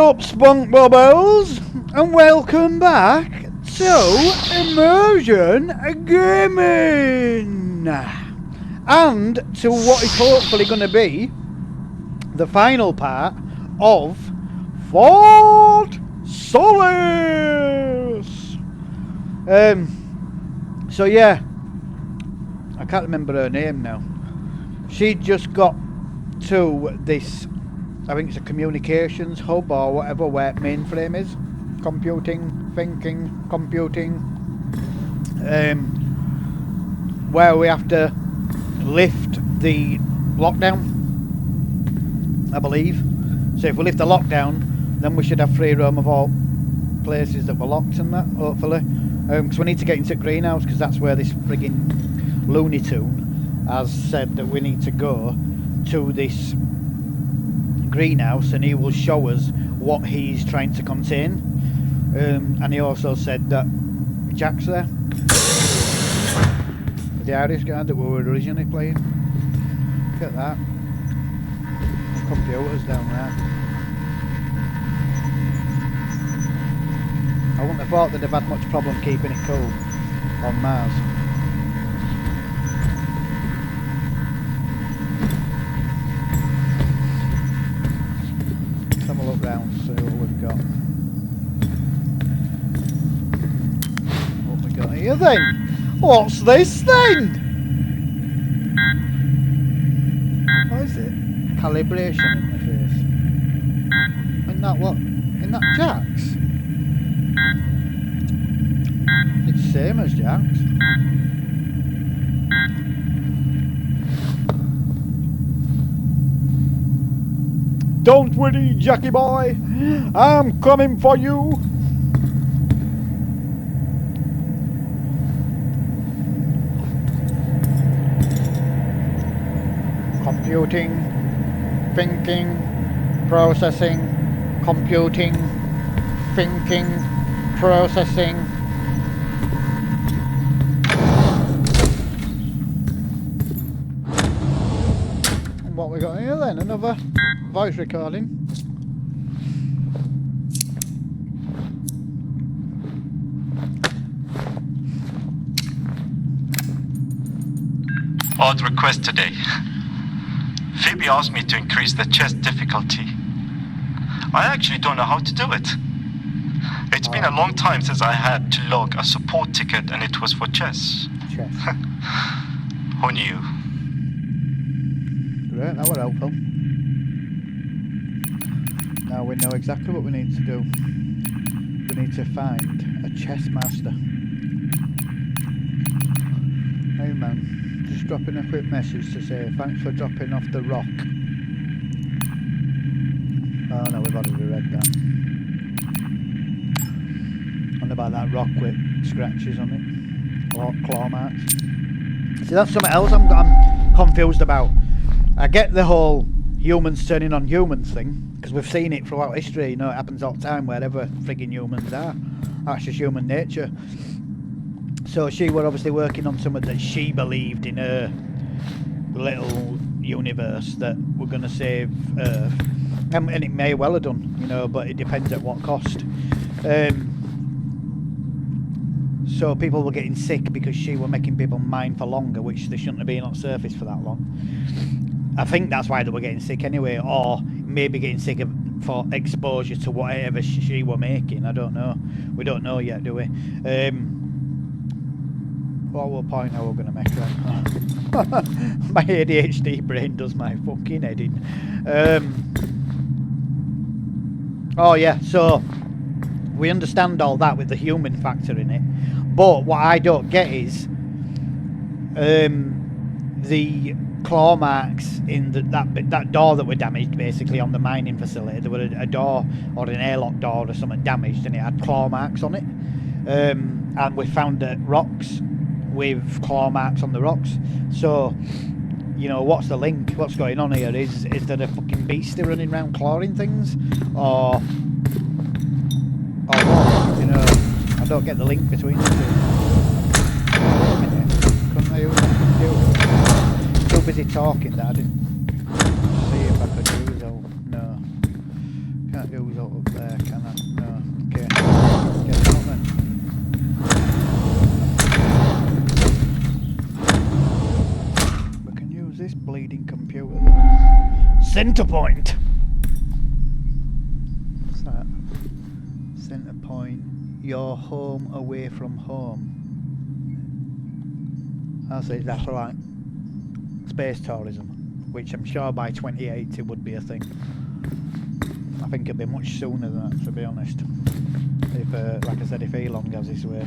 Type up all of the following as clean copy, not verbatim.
up, Spunk Bubbles, and welcome back to Immersion Gaming, and to what is hopefully going to be the final part of Fort Solis. So yeah, I can't remember her name now. She just got to this, I think it's a communications hub or whatever, where mainframe is. Computing, thinking, computing. Where we have to lift the lockdown, I believe. So if we lift the lockdown, then we should have free roam of all places that were locked and that, hopefully. Because we need to get into Greenhouse, because that's where this frigging Looney Tune has said that we need to go to this greenhouse, and he will show us what he's trying to contain. And he also said that Jack's there, the Irish guy that we were originally playing. Look at that. Computers down there. I wouldn't have thought they'd have had much problem keeping it cool on Mars. Let's have a look round, see what we've got. What we got here then? What's this then? What is it? Calibration interface. Isn't that what? Isn't that Jack's? It's the same as Jack's. Don't worry, Jackie boy, I'm coming for you. Computing, thinking, processing, computing, thinking, processing. And what we got here then? Another voice recording. Odd request today. Phoebe asked me to increase the chess difficulty. I actually don't know how to do it. It's been a long time since I had to log a support ticket, and it was for chess. Chess. Who knew? Great, that were helpful. Now we know exactly what we need to do. We need to find a chess master. Hey man. Just dropping a quick message to say thanks for dropping off the rock. Oh no, we've already read that. And about that rock with scratches on it, claw marks. See, that's something else I'm confused about. I get the whole humans turning on humans thing, because we've seen it throughout history. You know, it happens all the time wherever frigging humans are. That's just human nature. So she were obviously working on something that she believed in her little universe that we're going to save Earth. And it may well have done, you know, but it depends at what cost. So people were getting sick because she were making people mine for longer, which they shouldn't have been on surface for that long. I think that's why they were getting sick anyway, or maybe getting sick for exposure to whatever she were making. I don't know. We don't know yet, do we? What will point how we're going to make that? My ADHD brain does my fucking head in. Oh yeah, so we understand all that with the human factor in it, but what I don't get is the claw marks in that door that were damaged, basically on the mining facility. There was a door or an airlock door or something damaged, and it had claw marks on it. And we found rocks with claw marks on the rocks. So, you know, what's the link? What's going on here? Is there a fucking beastie running around clawing things, or what? You know, I don't get the link between the two. Wait a minute. Couldn't I use that computer? Too busy talking that I didn't see if I could use it. No, can't use go up there, can I? No. Okay. Get out then. We can use this bleeding computer then. Center point! What's that? Center point. Your home away from home. That's it, that's right. Space tourism, which I'm sure by 2080 would be a thing. I think it'd be much sooner than that, to be honest. If, like I said, if Elon goes this way.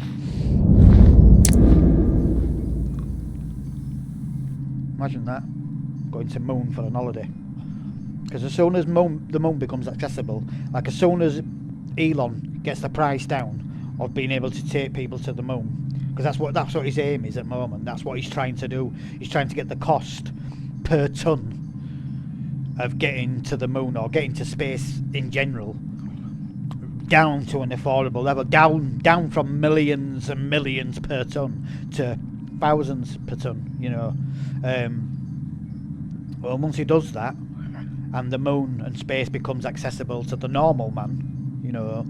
Imagine that, going to moon for an holiday. Because as soon as the moon becomes accessible, like as soon as Elon gets the price down of being able to take people to the moon, because that's what his aim is at the moment. That's what he's trying to do. He's trying to get the cost per ton of getting to the moon or getting to space in general down to an affordable level, down from millions and millions per ton to thousands per ton. You know, well, once he does that, and the moon and space becomes accessible to the normal man, you know.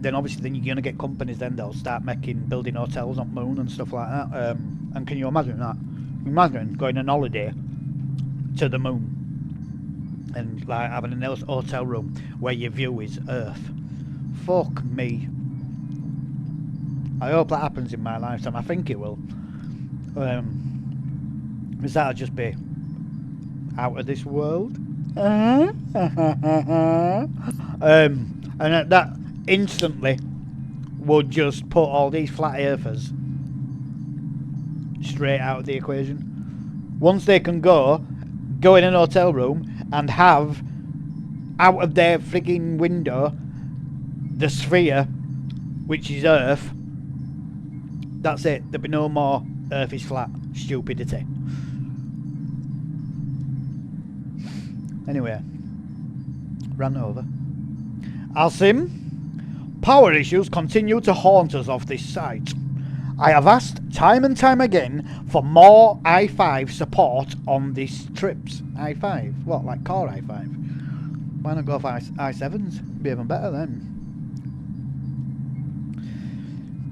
Then obviously you're going to get companies then they'll start building hotels on moon and stuff like that. And can you imagine that? Imagine going on holiday to the moon and like having a hotel room where your view is Earth. Fuck me. I hope that happens in my lifetime. I think it will. Because that'll just be out of this world. And that instantly would just put all these flat earthers straight out of the equation. Once they can go in an hotel room and have out of their frigging window the sphere, which is Earth, that's it. There'll be no more Earth is flat stupidity. Anyway, ran over. Alsim, power issues continue to haunt us off this site. I have asked time and time again for more i5 support on these trips. i5? What, like Core i5? Why not go for i7s? Be even better then.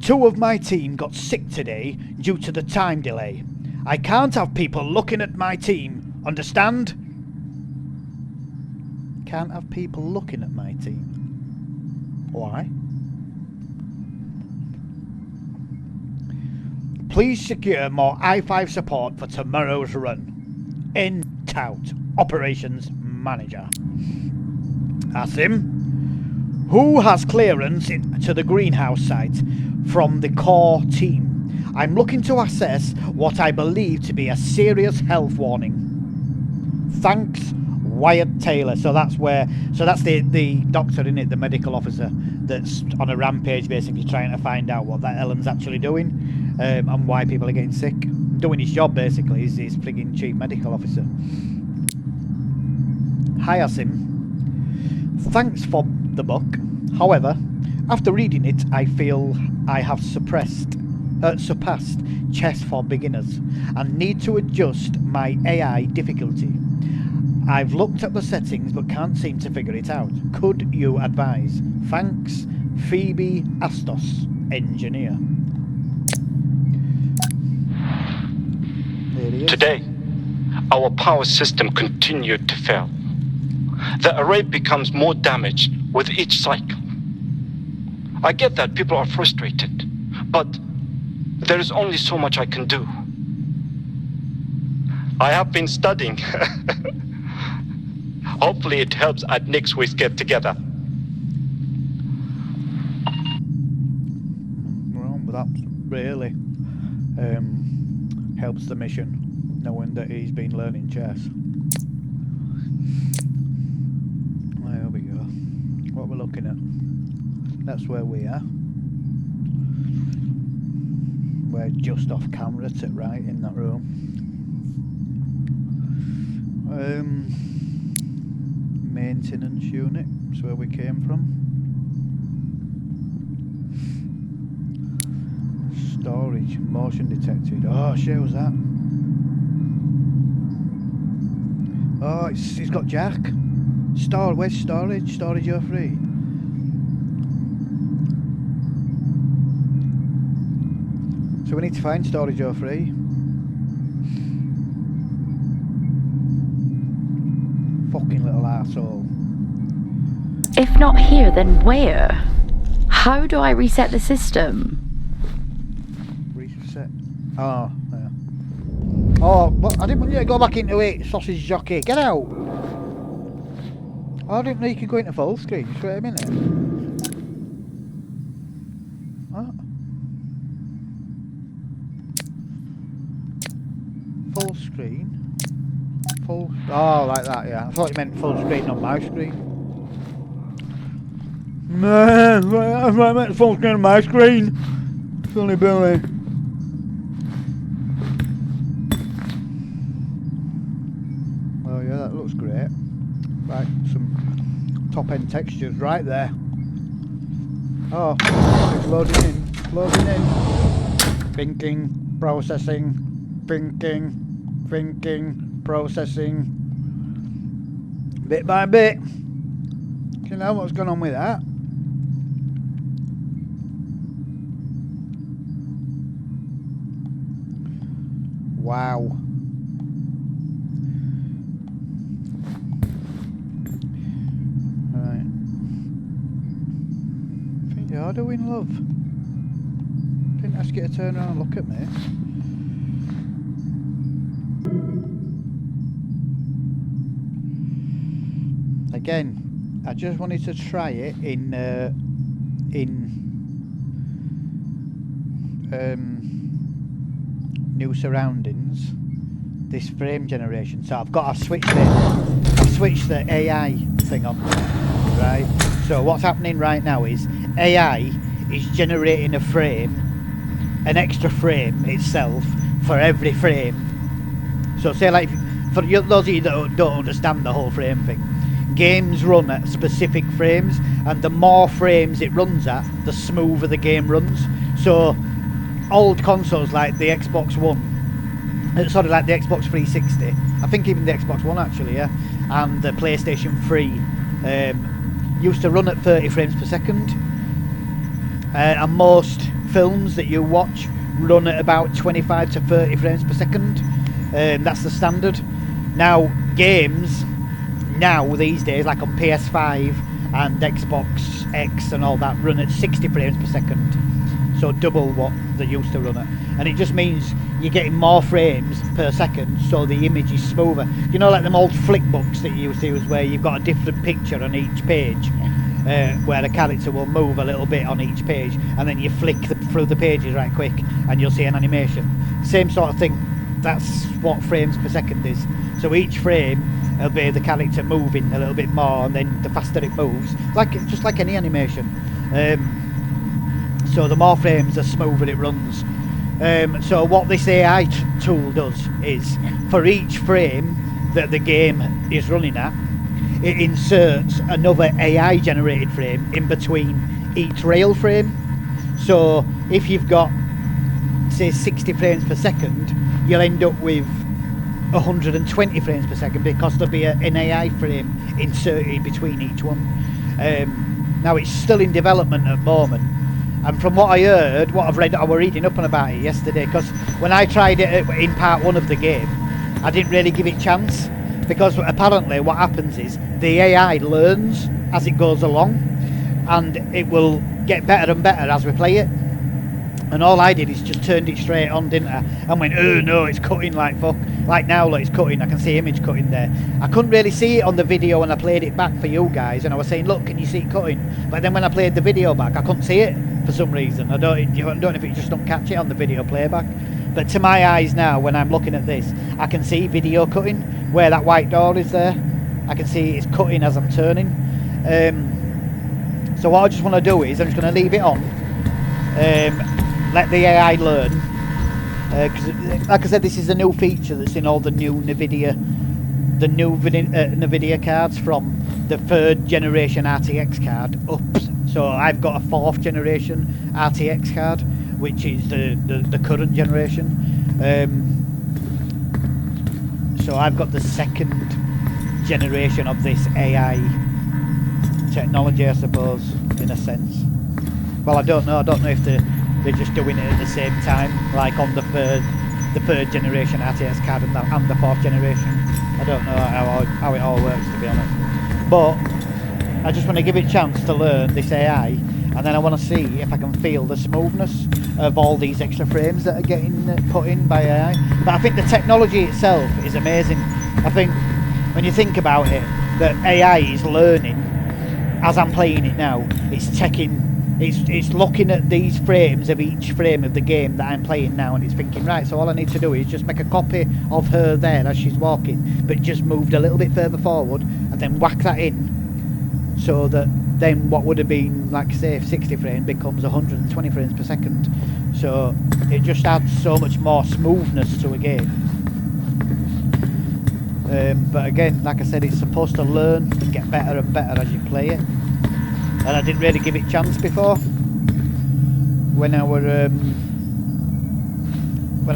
2 of my team got sick today due to the time delay. I can't have people looking at my team. Understand? Can't have people looking at my team. Why? Please secure more i5 support for tomorrow's run. In tout. Operations Manager. Asim, who has clearance to the greenhouse site from the core team? I'm looking to assess what I believe to be a serious health warning. Thanks, Wyatt Taylor. So that's the doctor, in it, the medical officer that's on a rampage, basically trying to find out what that Ellen's actually doing, and why people are getting sick. Doing his job, basically. He's his frigging chief medical officer. Hi, Asim. Thanks for the book. However, after reading it, I feel I have surpassed chess for beginners and need to adjust my AI difficulty. I've looked at the settings but can't seem to figure it out. Could you advise? Thanks, Phoebe Astos, engineer. Today, our power system continued to fail. The array becomes more damaged with each cycle. I get that people are frustrated, but there is only so much I can do. I have been studying. Hopefully it helps at next week's get-together. Well, that really helps the mission, knowing that he's been learning chess. There we go. What we're looking at. That's where we are. We're just off camera to right in that room. Maintenance unit, that's where we came from. Storage, motion detected. Oh shit, was that? Oh, it's got Jack. Where's storage? Storage 03. So we need to find storage 03. Fucking little arsehole. If not here, then where? How do I reset the system? Reset. Oh, yeah. Oh, what? I didn't want you to go back into it, sausage jockey. Get out! Oh, I didn't know you could go into full screen. Just wait a minute. What? Full screen? Full... Oh, like that, yeah. I thought you meant full screen on my screen. Man, I meant full screen on my screen. Silly Billy. Oh yeah, that looks great. Right, some top end textures right there. Oh, it's loading in. Loading in. Thinking, processing, thinking, processing. Bit by bit. You know what's going on with that? Wow. Right. I think you are doing love. Didn't ask you to turn around and look at me. Again, I just wanted to try it in new surroundings, this frame generation. So I've switched the AI thing on, right? So what's happening right now is AI is generating a frame, an extra frame itself for every frame. So say like, for those of you that don't understand the whole frame thing, games run at specific frames, and the more frames it runs at, the smoother the game runs. So old consoles like the Xbox One, sorry, like the Xbox 360, I think even the Xbox One actually, yeah, and the PlayStation 3 used to run at 30 frames per second, and most films that you watch run at about 25 to 30 frames per second. That's the standard. Now games these days, like on PS5 and Xbox X and all that, run at 60 frames per second. So double what they used to run at, and it just means you're getting more frames per second, so the image is smoother. You know, like them old flick books that you used to use, where you've got a different picture on each page, where the character will move a little bit on each page, and then you flick through the pages right quick, and you'll see an animation. Same sort of thing. That's what frames per second is. So each frame will be the character moving a little bit more, and then the faster it moves, just like any animation. So the more frames, the smoother it runs. So what this AI tool does is, for each frame that the game is running at, it inserts another AI generated frame in between each rail frame. So if you've got, say, 60 frames per second, you'll end up with 120 frames per second, because there'll be an AI frame inserted between each one. Now it's still in development at the moment, and from what I heard, what I've read, I was reading up on about it yesterday, because when I tried it in part 1 of the game, I didn't really give it a chance, because apparently what happens is the AI learns as it goes along, and it will get better and better as we play it. And all I did is just turned it straight on, didn't I? And went, oh no, it's cutting like fuck. Like now, look, it's cutting. I can see image cutting there. I couldn't really see it on the video when I played it back for you guys, and I was saying, look, can you see it cutting? But then when I played the video back, I couldn't see it for some reason. I don't know if it just don't catch it on the video playback. But to my eyes now, when I'm looking at this, I can see video cutting where that white door is there. I can see it's cutting as I'm turning. So what I just want to do is I'm just going to leave it on. Let the AI learn, because like I said, this is a new feature that's in all the new NVIDIA cards, from the 3rd generation RTX card up. So I've got a 4th generation RTX card, which is the current generation. So I've got the 2nd generation of this AI technology, I suppose, in a sense. Well, I don't know if they're just doing it at the same time, like on the third generation RTS card and the fourth generation. I don't know how it all works, to be honest. But I just want to give it a chance to learn this AI, and then I want to see if I can feel the smoothness of all these extra frames that are getting put in by AI. But I think the technology itself is amazing. I think when you think about it, that AI is learning as I'm playing it now. It's looking at these frames of each frame of the game that I'm playing now, and it's thinking, right, so all I need to do is just make a copy of her there as she's walking, but just moved a little bit further forward, and then whack that in, so that then what would have been, like say, 60 frames becomes 120 frames per second. So it just adds so much more smoothness to a game. But again, like I said, it's supposed to learn and get better and better as you play it. And I didn't really give it a chance before. When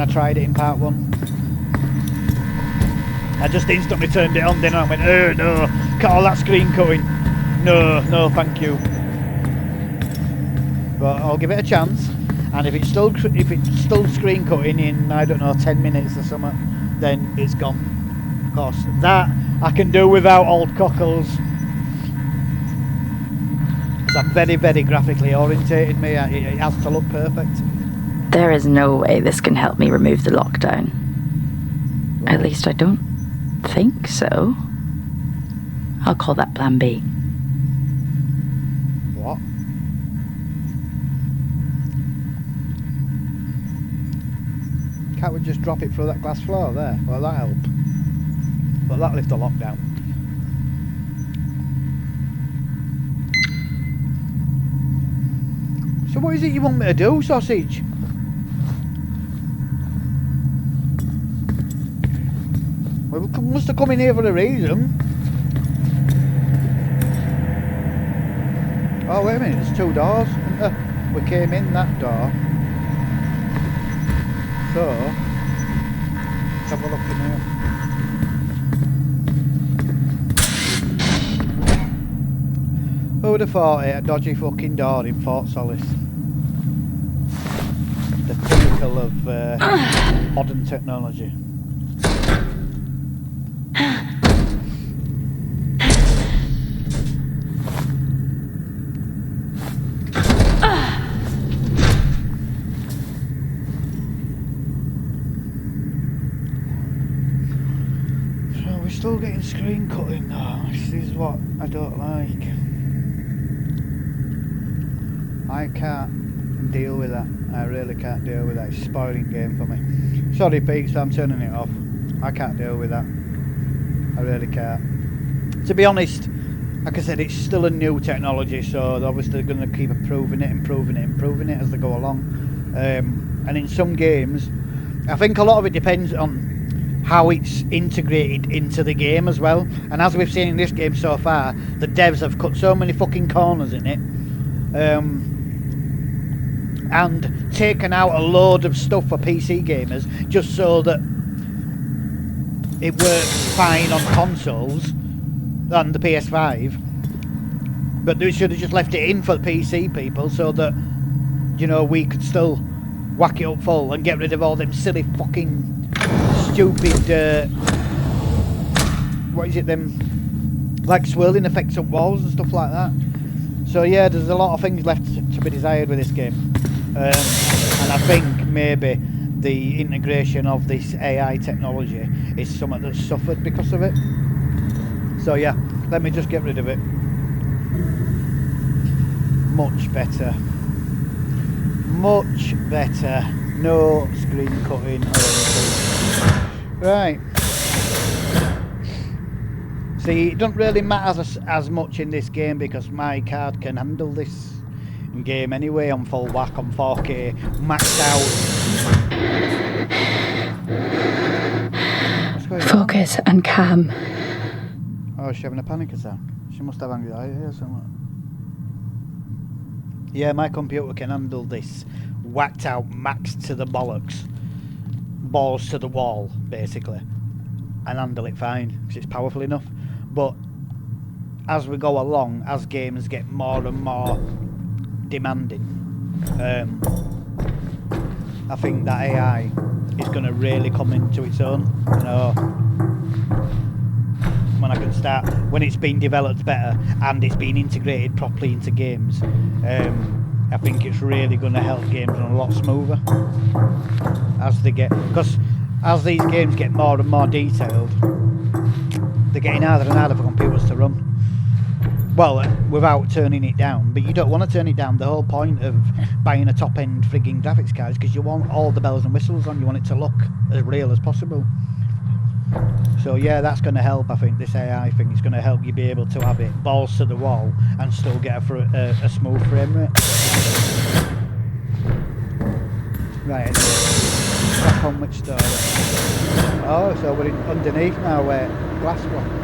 I tried it in part 1. I just instantly turned it on, then I went, oh no, cut all that screen cutting. No, thank you. But I'll give it a chance, and if it's still screen cutting in, I don't know, 10 minutes or something, then it's gone. Of course, that I can do without old cockles. I'm very, very graphically orientated, me. It has to look perfect. There is no way this can help me remove the lockdown. At least I don't think so. I'll call that Plan B. What? Can't we just drop it through that glass floor there? Will that help? Will that lift the lockdown? So what is it you want me to do, Sausage? Well, we must have come in here for a reason. Oh, wait a minute, there's 2 doors, isn't there? We came in that door. So, let's have a look in here. Who would have thought it, a dodgy fucking door in Fort Solis? The pinnacle of modern technology. So we're still getting screen cutting though. This is what I don't like. I can't deal with that. I really can't deal with that. It's a spoiling game for me. Sorry, Pete, so I'm turning it off. I can't deal with that. I really can't. To be honest, like I said, it's still a new technology, so they're obviously going to keep improving it as they go along. And in some games, I think a lot of it depends on how it's integrated into the game as well. And as we've seen in this game so far, the devs have cut so many fucking corners in it. And taken out a load of stuff for PC gamers just so that it works fine on consoles and the PS5, but they should have just left it in for the PC people so that, you know, we could still whack it up full and get rid of all them silly fucking stupid what is it, them like swirling effects on walls and stuff like that. So yeah, there's a lot of things left to be desired with this game. And I think maybe the integration of this AI technology is something that's suffered because of it. So yeah, let me just get rid of it. Much better. Much better. No screen cutting or anything. Right. See, it doesn't really matter as much in this game because my card can handle this game anyway on full whack on 4K, maxed out. What's going on? Focus and calm. Oh, is she having a panic attack? She must have anxiety or something. Yeah, my computer can handle this whacked out, maxed to the bollocks, balls to the wall, basically, and handle it fine because it's powerful enough. But as we go along, as games get more and more demanding, I think that AI is going to really come into its own. You know, when it's been developed better and it's been integrated properly into games, I think it's really going to help games run a lot smoother because as these games get more and more detailed, they're getting harder and harder for computers to run. Well, without turning it down, but you don't want to turn it down. The whole point of buying a top-end frigging graphics card is because you want all the bells and whistles on. You want it to look as real as possible. So yeah, that's going to help. I think this AI thing is going to help you be able to have it balls to the wall and still get a smooth frame rate. Right, back on which story? Oh, so we're underneath now, glass one.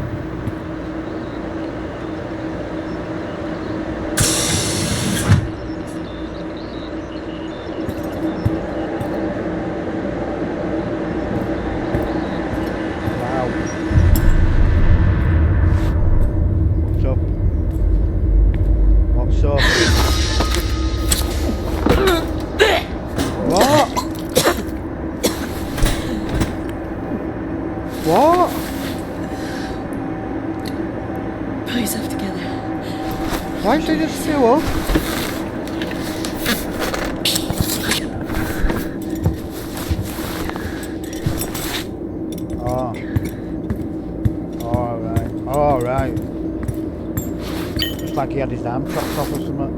What? Pull yourself together. Why did they just steal up? Oh. Alright. Looks like he had his arm chopped off or something.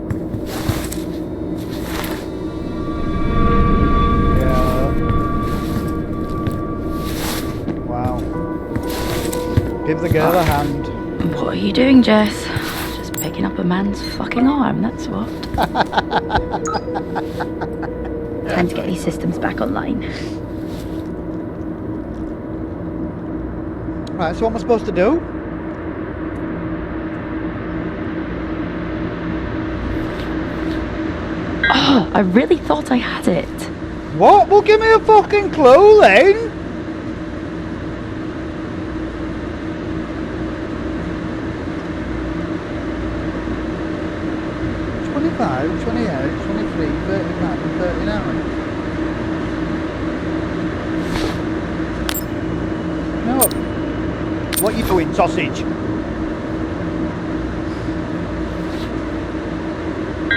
Give the girl a hand. What are you doing, Jess? Just picking up a man's fucking arm, that's what. Time to get these systems back online. Right, so what am I supposed to do? Oh, I really thought I had it. What? Well, give me a fucking clue then. 25, 28, 23, 35 and 39. No. What are you doing, sausage?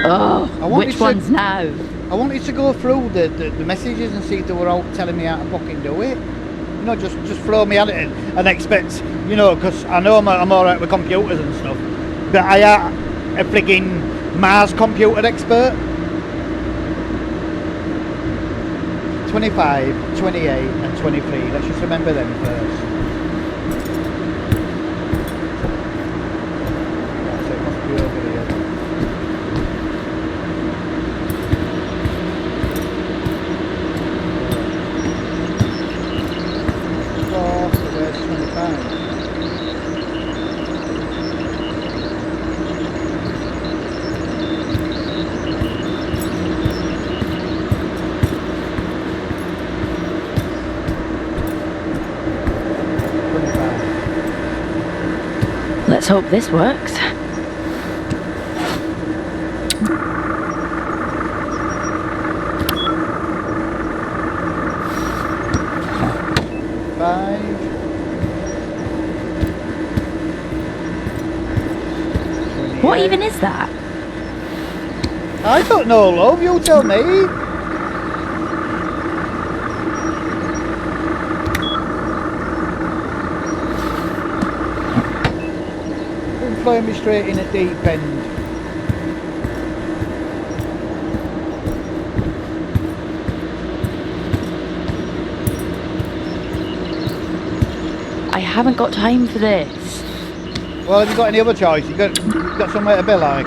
Oh, which ones now? I wanted to go through the messages and see if they were all telling me how to fucking do it. You know, just throw me at it and expect, you know, because I know I'm alright with computers and stuff, but I am a frigging Mars computer expert. 25, 28 and 23. Let's just remember them first. That's it, must be over here. So where's 25? Let's hope this works. What even is that? I don't know, love. You tell me. Flying me straight in a deep end. I haven't got time for this. Well, have you got any other choice? You got somewhere to be like?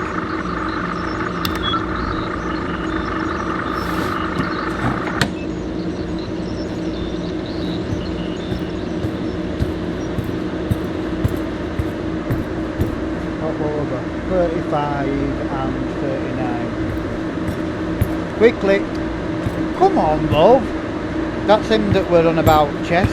What was that? 35 and 39. Quickly. Come on, love. That's him that we're on about chess.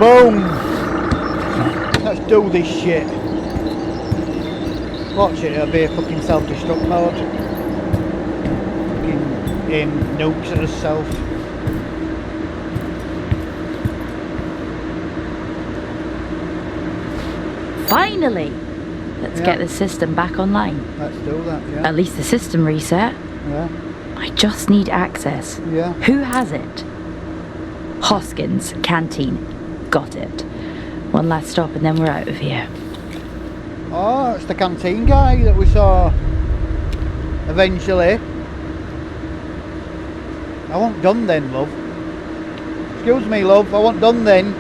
Boom! Let's do this shit. Watch it, it'll be a fucking self-destruct mode. Fucking aim nukes at herself. Finally! Let's get the system back online. Let's do that, yeah. At least the system reset. Yeah. I just need access. Yeah. Who has it? Hoskins, canteen. Got it. One last stop and then we're out of here. Oh, it's the canteen guy that we saw eventually. I want done then, love. Excuse me, love, I want done then.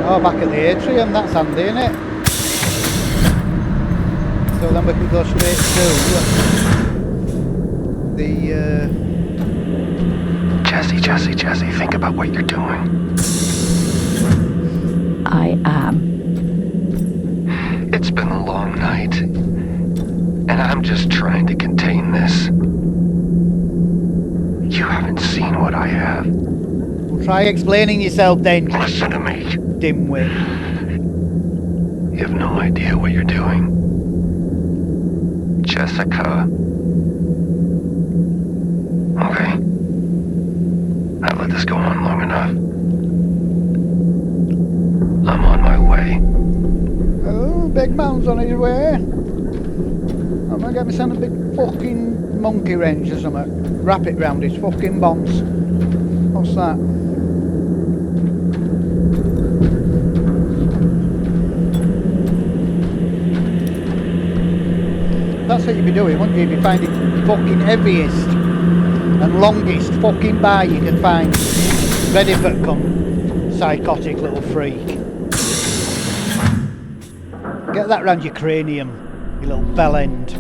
Oh, back at the atrium, that's handy, isn't it? So then we can go straight to the Jesse, think about what you're doing. I am. It's been a long night, and I'm just trying to contain this. You haven't seen what I have. Well, try explaining yourself then, Listen to me. dimwit. You have no idea what you're doing. Jessica. Okay. I've let this go on long enough. I'm on my way. Oh, big man's on his way. I'm gonna get myself a big fucking monkey wrench or something. Wrap it round his fucking bombs. What's that? That's what you'd be doing, wouldn't you? You'd be finding fucking heaviest and longest fucking bar you can find. Ready for come psychotic little freak. Get that round your cranium, you little bell end.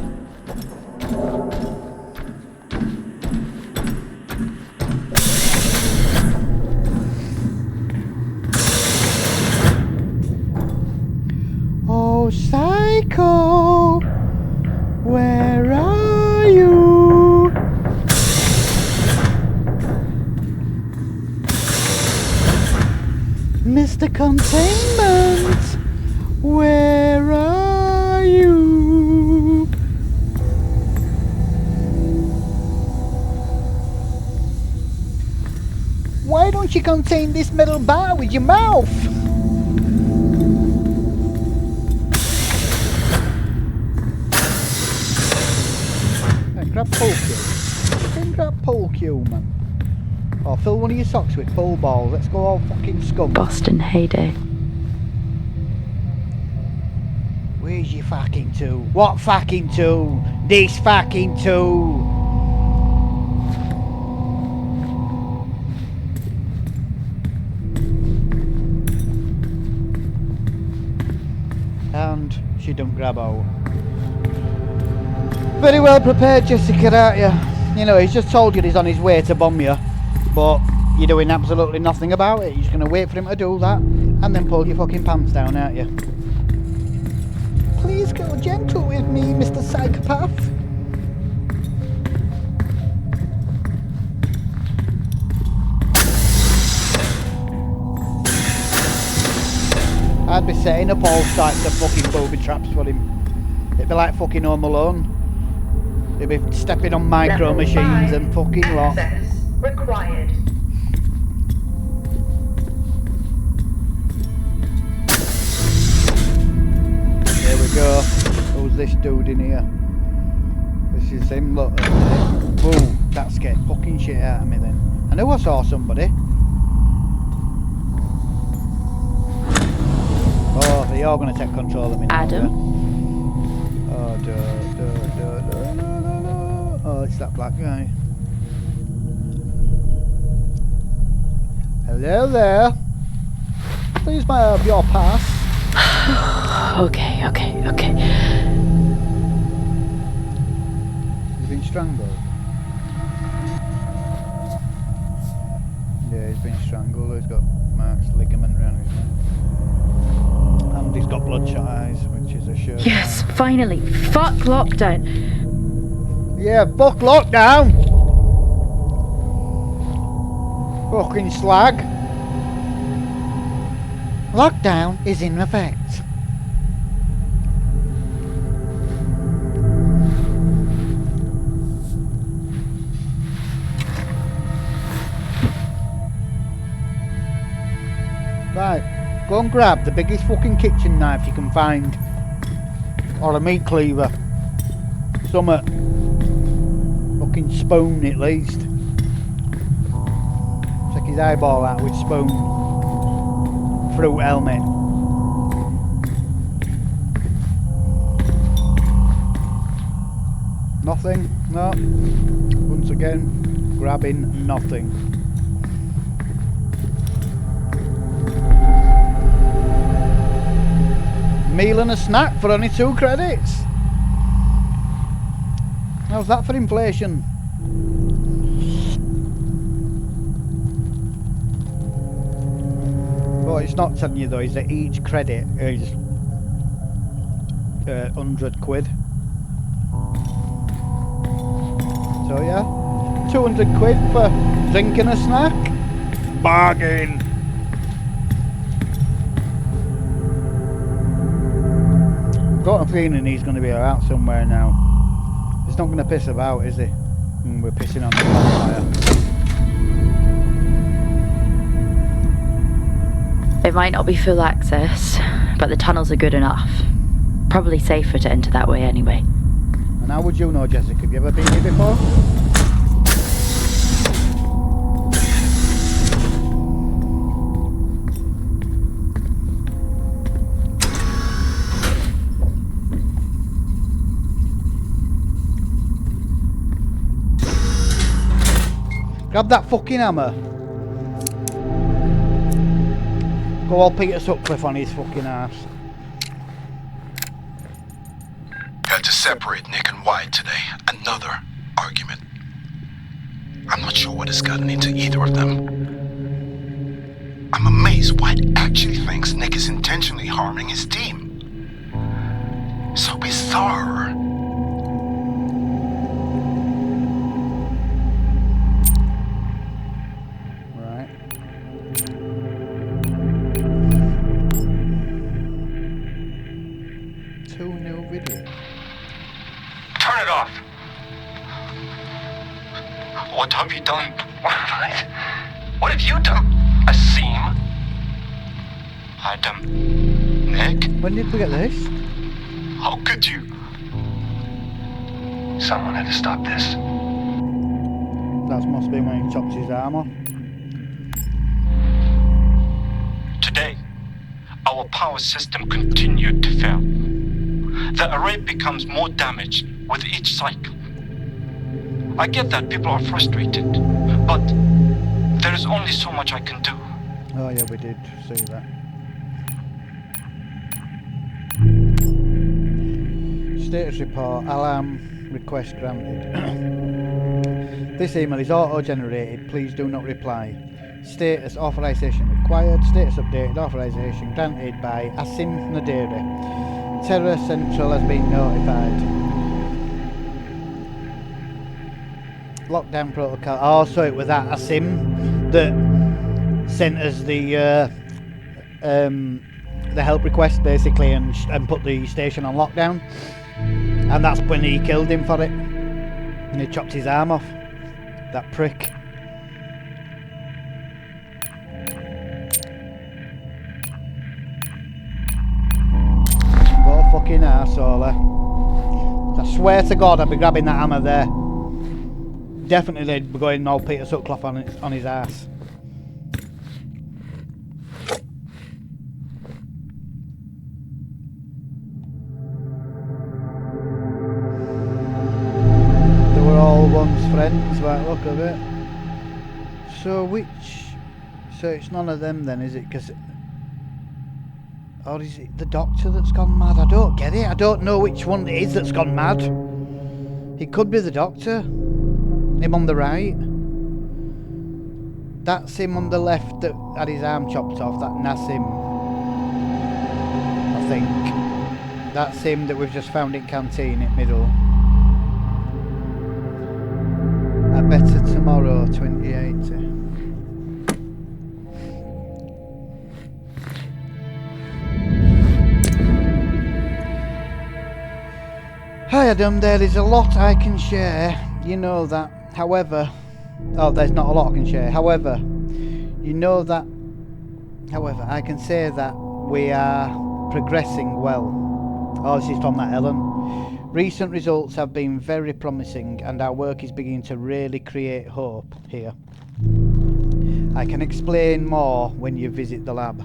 Oh, psycho, where are you? Mr. Containment, where are you? Why don't you contain this metal bar with your mouth? Hey, grab pole cue. Fucking grab pole cue, man. Or fill one of your socks with pole balls. Let's go all fucking scum. Boston heyday. Where's your fucking two? What fucking two? This fucking two. And she don't grab out. Very well prepared, Jessica, aren't you? You know, he's just told you he's on his way to bomb you, but you're doing absolutely nothing about it. You're just going to wait for him to do that and then pull your fucking pants down, aren't you? Please go gentle with me, Mr. Psychopath. I'd be setting up all types of fucking booby traps for him. It'd be like fucking Home Alone. He'd be stepping on micro Level machines 5, and fucking lot. access required. There we go. Who's this dude in here? This is him, look. Whoa, that scared fucking shit out of me then. I knew I saw somebody. Oh, they are going to take control of me now. Adam? Yeah? Oh, it's that black guy. Hello there. Please may I have your pass? Okay. strangled? Yeah, he's been strangled. He's got marks, ligament around his neck. And he's got bloodshot eyes, which is a sure Yes, sign. finally. Fuck lockdown. Yeah, fuck lockdown! Fucking slag. Lockdown is in effect. Right, go and grab the biggest fucking kitchen knife you can find. Or a meat cleaver. Something. Fucking spoon at least. Take his eyeball out with spoon. Fruit helmet. Nothing? No. Once again, grabbing nothing. Meal and a snack for only 2 credits. How's that for inflation? What it's not telling you though is that each credit is 100 quid. So yeah, 200 quid for drinking a snack. Bargain. Got a feeling he's going to be out somewhere now. He's not going to piss about, is he? We're pissing on the bonfire. It might not be full access, but the tunnels are good enough. Probably safer to enter that way anyway. And how would you know, Jessica? Have you ever been here before? Grab that fucking hammer. Go all Peter Sutcliffe on his fucking ass. Had to separate Nick and White today. Another argument. I'm not sure what has gotten into either of them. I'm amazed White actually thinks Nick is intentionally harming his team. So bizarre. Right. Two new videos. Turn it off. What have you done? What have you done? Asim? Adam. Nick? When did we get this? How could you? Someone had to stop this. That must be when he chopped his arm off. Today, our power system continued to fail. The array becomes more damaged with each cycle. I get that people are frustrated, but there is only so much I can do. Oh yeah, we did see that. Status report, alarm request granted. This email is auto-generated, please do not reply. Status authorization required, status updated, authorization granted by Asim Naderi. Terror Central has been notified. Lockdown protocol. Oh, so it was that Asim that sent us the help request basically and put the station on lockdown. And that's when he killed him for it. And he chopped his arm off. That prick. What a fucking arsehole. I swear to God I'd be grabbing that hammer there. Definitely they'd be going all Peter Sutcliffe on his ass. They were all once friends by the look of it. So so it's none of them then, is it? Or is it the doctor that's gone mad? I don't get it. I don't know which one it is that's gone mad. It could be the doctor. Him on the right. That's him on the left that had his arm chopped off. That's him. I think. That's him that we've just found in canteen in middle. I better tomorrow, 2080. Hi Adam, there is a lot I can share, you know that. However, there's not a lot I can share. However, you know that. However, I can say that we are progressing well. Oh, this is from that Ellen. Recent results have been very promising and our work is beginning to really create hope here. I can explain more when you visit the lab.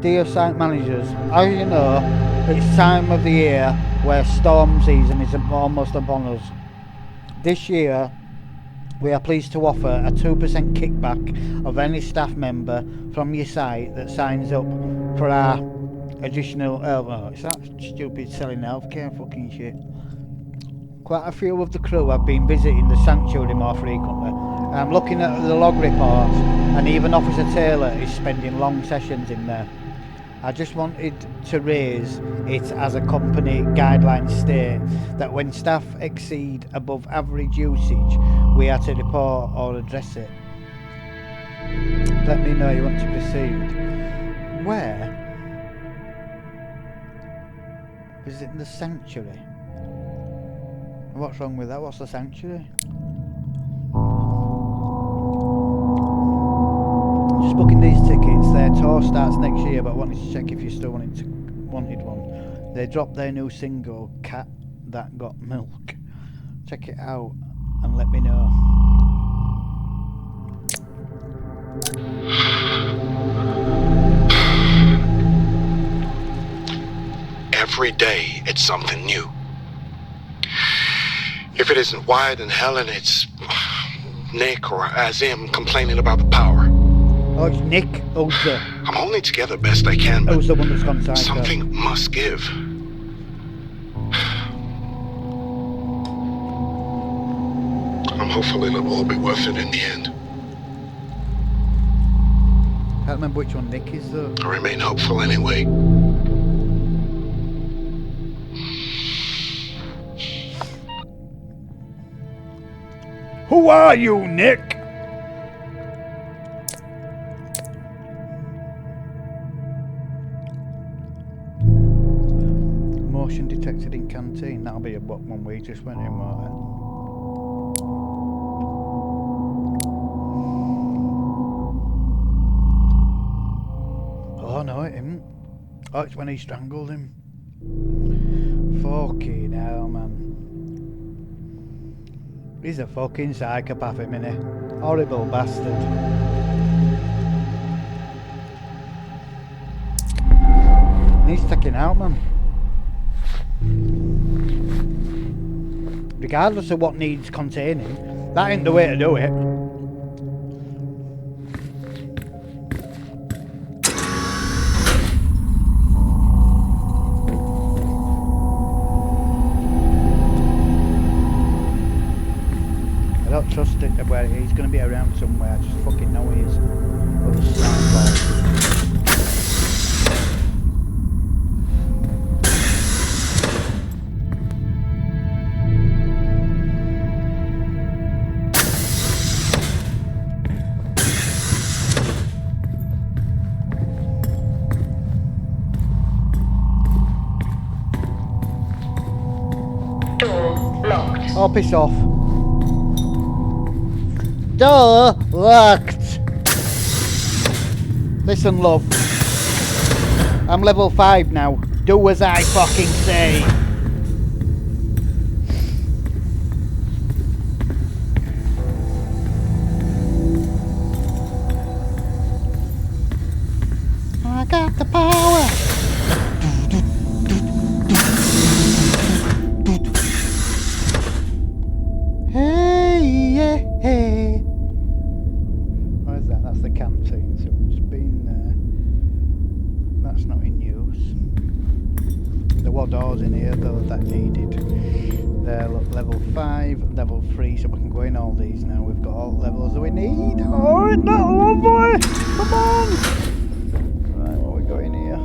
Dear site managers, as you know, it's time of the year where storm season is almost upon us. This year, we are pleased to offer a 2% kickback of any staff member from your site that signs up for our additional... Oh, it's that stupid selling healthcare fucking shit. Quite a few of the crew have been visiting the sanctuary more frequently. I'm looking at the log reports and even Officer Taylor is spending long sessions in there. I just wanted to raise it as a company guideline state that when staff exceed above average usage, we are to report or address it. Let me know you want to proceed. Where? Is it in the sanctuary? What's wrong with that? What's the sanctuary? Just booking these tickets. Their tour starts next year, but I wanted to check if you still wanted one. They dropped their new single, Cat That Got Milk. Check it out and let me know. Every day, it's something new. If it isn't Wyatt and Helen, it's Nick or Azim complaining about the power. Oh, it's Nick. I'm holding together best I can, but the one that's gone psycho. something must give. I'm hopeful it'll all be worth it in the end. I can't remember which one Nick is though. I remain hopeful anyway. Who are you, Nick? Motion detected in canteen. That'll be one we just went in, won't it? Oh no, it isn't. Oh, it's when he strangled him. Fucking hell, man. He's a fucking psychopath, him, innit? Horrible bastard. He's taken out, man. Regardless of what needs containing, that ain't the way to do it. I don't trust it where he's going to be around somewhere. I just fucking know he is. Door locked. Oh, piss off. Door locked. Listen, love. I'm level 5 now. Do as I fucking say. I got the power. Hey, yeah, hey. Where's that? That's the canteen, so we've just been there. That's not in use. The what doors in here though that needed. There, look, level 5, level 3, so we can go in all these now. We've got all the levels that we need. Oh, isn't that lovely? Come on! Right, what we got in here?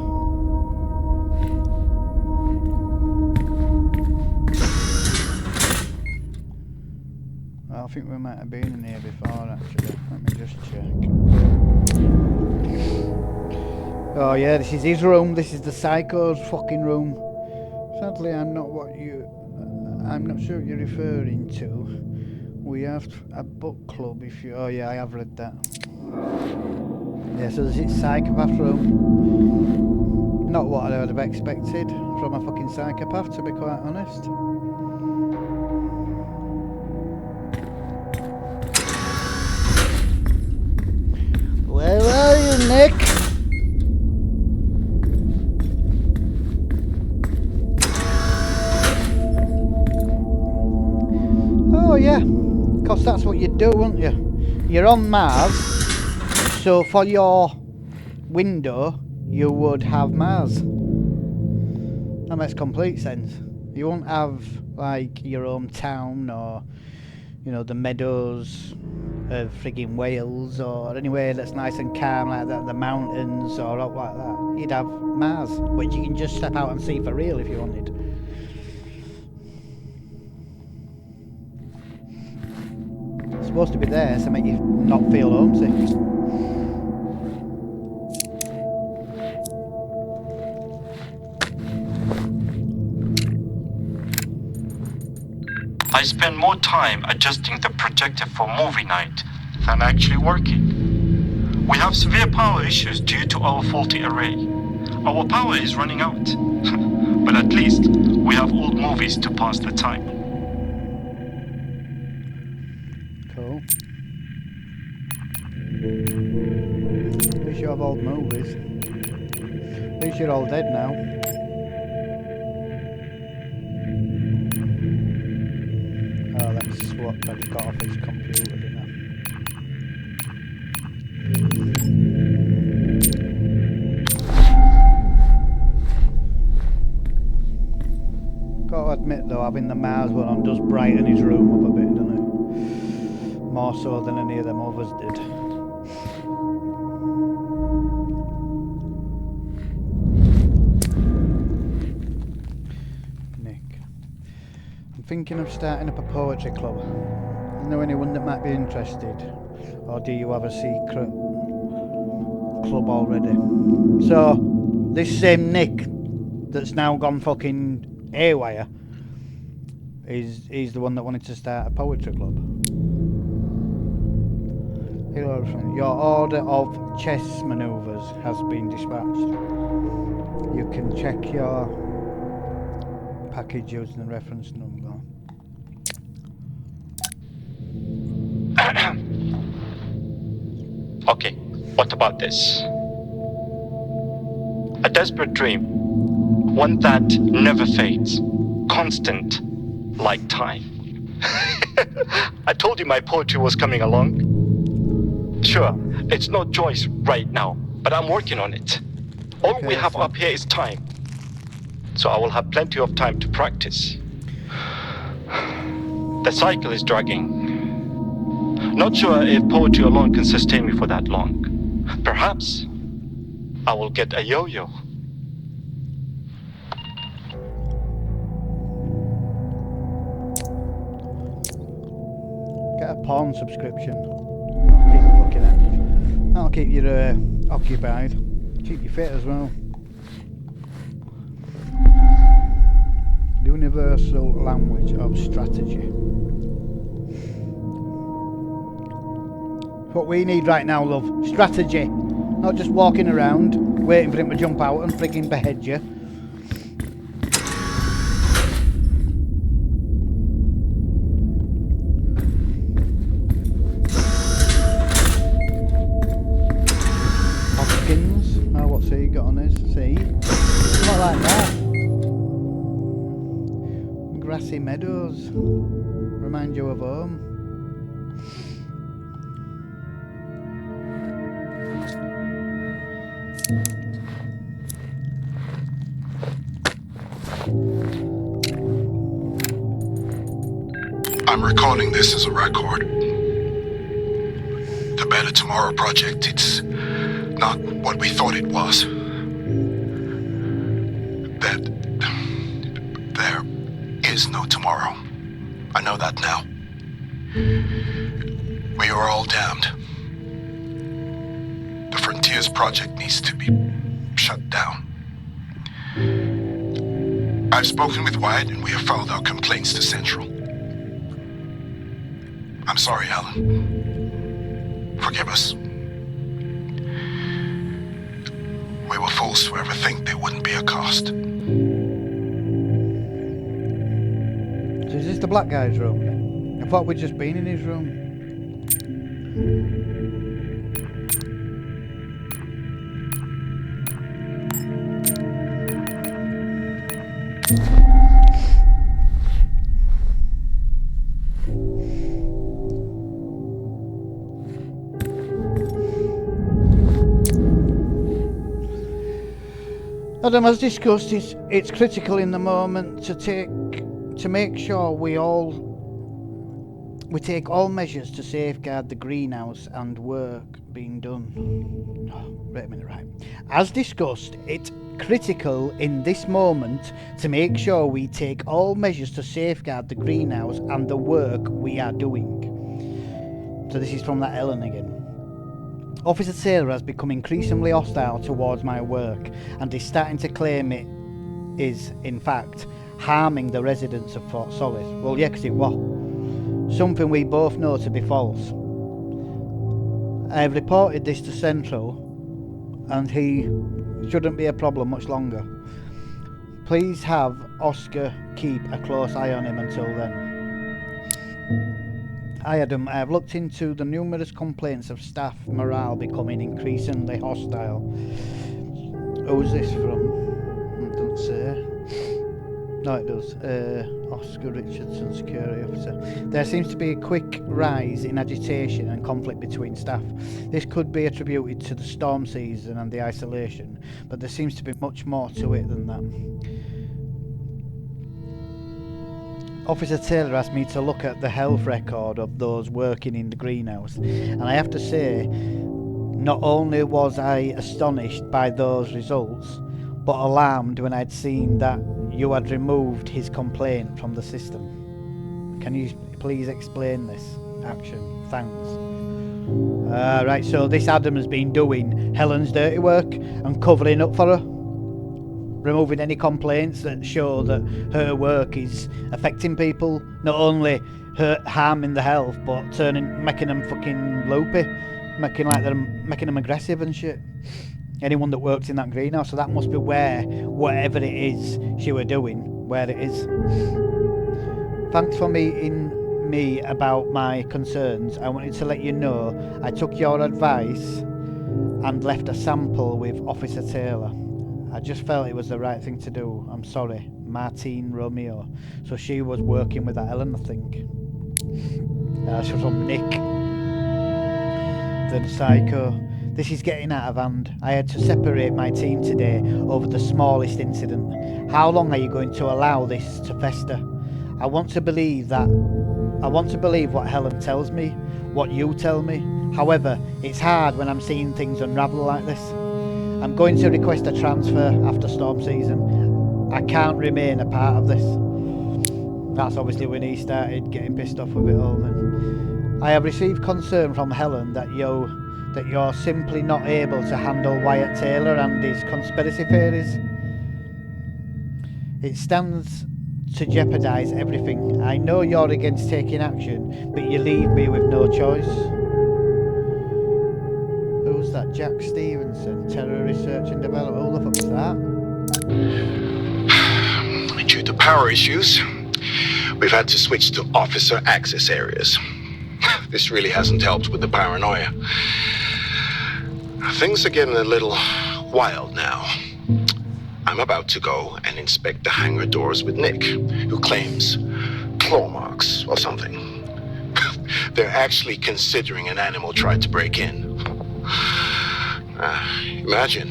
Well, I think we might have been in here before actually. Let me just check. Oh yeah, this is his room. This is the psycho's fucking room. Sadly, I'm not sure what you're referring to. We have a book club if you... Oh yeah, I have read that. Yeah, so this is psychopath room. Not what I would have expected from a fucking psychopath, to be quite honest. Where are you, Nick? Oh yeah, because that's what you do, won't you? You're on Mars, so for your window you would have Mars. That makes complete sense. You won't have like your hometown or, you know, the meadows of frigging Wales or anywhere that's nice and calm like that, the mountains or up like that. You'd have Mars, which you can just step out and see for real if you wanted. It's supposed to be there to make you not feel homesick. I spend more time adjusting the projector for movie night than actually working. We have severe power issues due to our faulty array. Our power is running out. But at least we have old movies to pass the time. Cool. At least you have old movies. At least you're all dead now. Oh, that's what I've got off his computer, didn't I? Got to admit though, having the Mars one on does brighten his room up a bit, doesn't it? More so than any of them others did. Nick, I'm thinking of starting up a poetry club. Know anyone that might be interested? Or do you have a secret club already? So, this same Nick that's now gone fucking haywire he's the one that wanted to start a poetry club. Hello, friend. Your order of chess maneuvers has been dispatched. You can check your package using the reference number. Okay, what about this? A desperate dream. One that never fades. Constant, like time. I told you my poetry was coming along. Sure, it's no choice right now, but I'm working on it. All we have up here is time. So I will have plenty of time to practice. The cycle is dragging. Not sure if poetry alone can sustain me for that long. Perhaps I will get a yo-yo. Get a porn subscription. That'll keep you occupied. Keep you fit as well. The universal language of strategy. What we need right now, love. Strategy. Not just walking around, waiting for him to jump out and frigging behead you. Hoskins. Oh, what's he got on his? See? Not like that. Grassy meadows. Remind you of home. I'm recording this as a record. The Better Tomorrow project, it's not what we thought it was. That there is no tomorrow. I know that now. We are all damned. The Frontiers project needs to be shut down. I've spoken with Wyatt and we have filed our complaints to Central. I'm sorry, Alan. Forgive us. We were fools to ever think there wouldn't be a cost. So is this the black guy's room? I thought we'd just been in his room. Adam, as discussed, it's critical in the moment to make sure we take all measures to safeguard the greenhouse and work being done. Wait a minute, right. As discussed, it's critical in this moment to make sure we take all measures to safeguard the greenhouse and the work we are doing. So this is from that Ellen again. Officer Taylor has become increasingly hostile towards my work and is starting to claim it is, in fact, harming the residents of Fort Solis. Well, yeah, because it was. Something we both know to be false. I have reported this to Central and he shouldn't be a problem much longer. Please have Oscar keep a close eye on him until then. Hi Adam, I have looked into the numerous complaints of staff morale becoming increasingly hostile. Who's this from? It doesn't say. No, it does. Oscar Richardson, security officer. There seems to be a quick rise in agitation and conflict between staff. This could be attributed to the storm season and the isolation, but there seems to be much more to it than that. Officer Taylor asked me to look at the health record of those working in the greenhouse, and I have to say, not only was I astonished by those results, but alarmed when I'd seen that you had removed his complaint from the system. Can you please explain this action? Thanks. Right, so this Adam has been doing Helen's dirty work and covering up for her. Removing any complaints that show that her work is affecting people, not only her harming the health, but making them fucking loopy, making them aggressive and shit. Anyone that works in that greenhouse, so that must be where whatever it is she were doing, where it is. Thanks for meeting me about my concerns. I wanted to let you know I took your advice and left a sample with Officer Taylor. I just felt it was the right thing to do. I'm sorry. Martine Romeo. So she was working with that Ellen, I think. She was from Nick. The psycho. This is getting out of hand. I had to separate my team today over the smallest incident. How long are you going to allow this to fester? I want to believe what Helen tells me, what you tell me. However, it's hard when I'm seeing things unravel like this. I'm going to request a transfer after storm season. I can't remain a part of this. That's obviously when he started getting pissed off with it all then. I have received concern from Helen that you're simply not able to handle Wyatt Taylor and his conspiracy theories. It stands to jeopardise everything. I know you're against taking action, but you leave me with no choice. Who's that? Jack Stevenson, Terror Research and Development. Who the fuck's that? Due to power issues, we've had to switch to officer access areas. This really hasn't helped with the paranoia. Things are getting a little wild now. I'm about to go and inspect the hangar doors with Nick, who claims claw marks or something. They're actually considering an animal tried to break in. Imagine.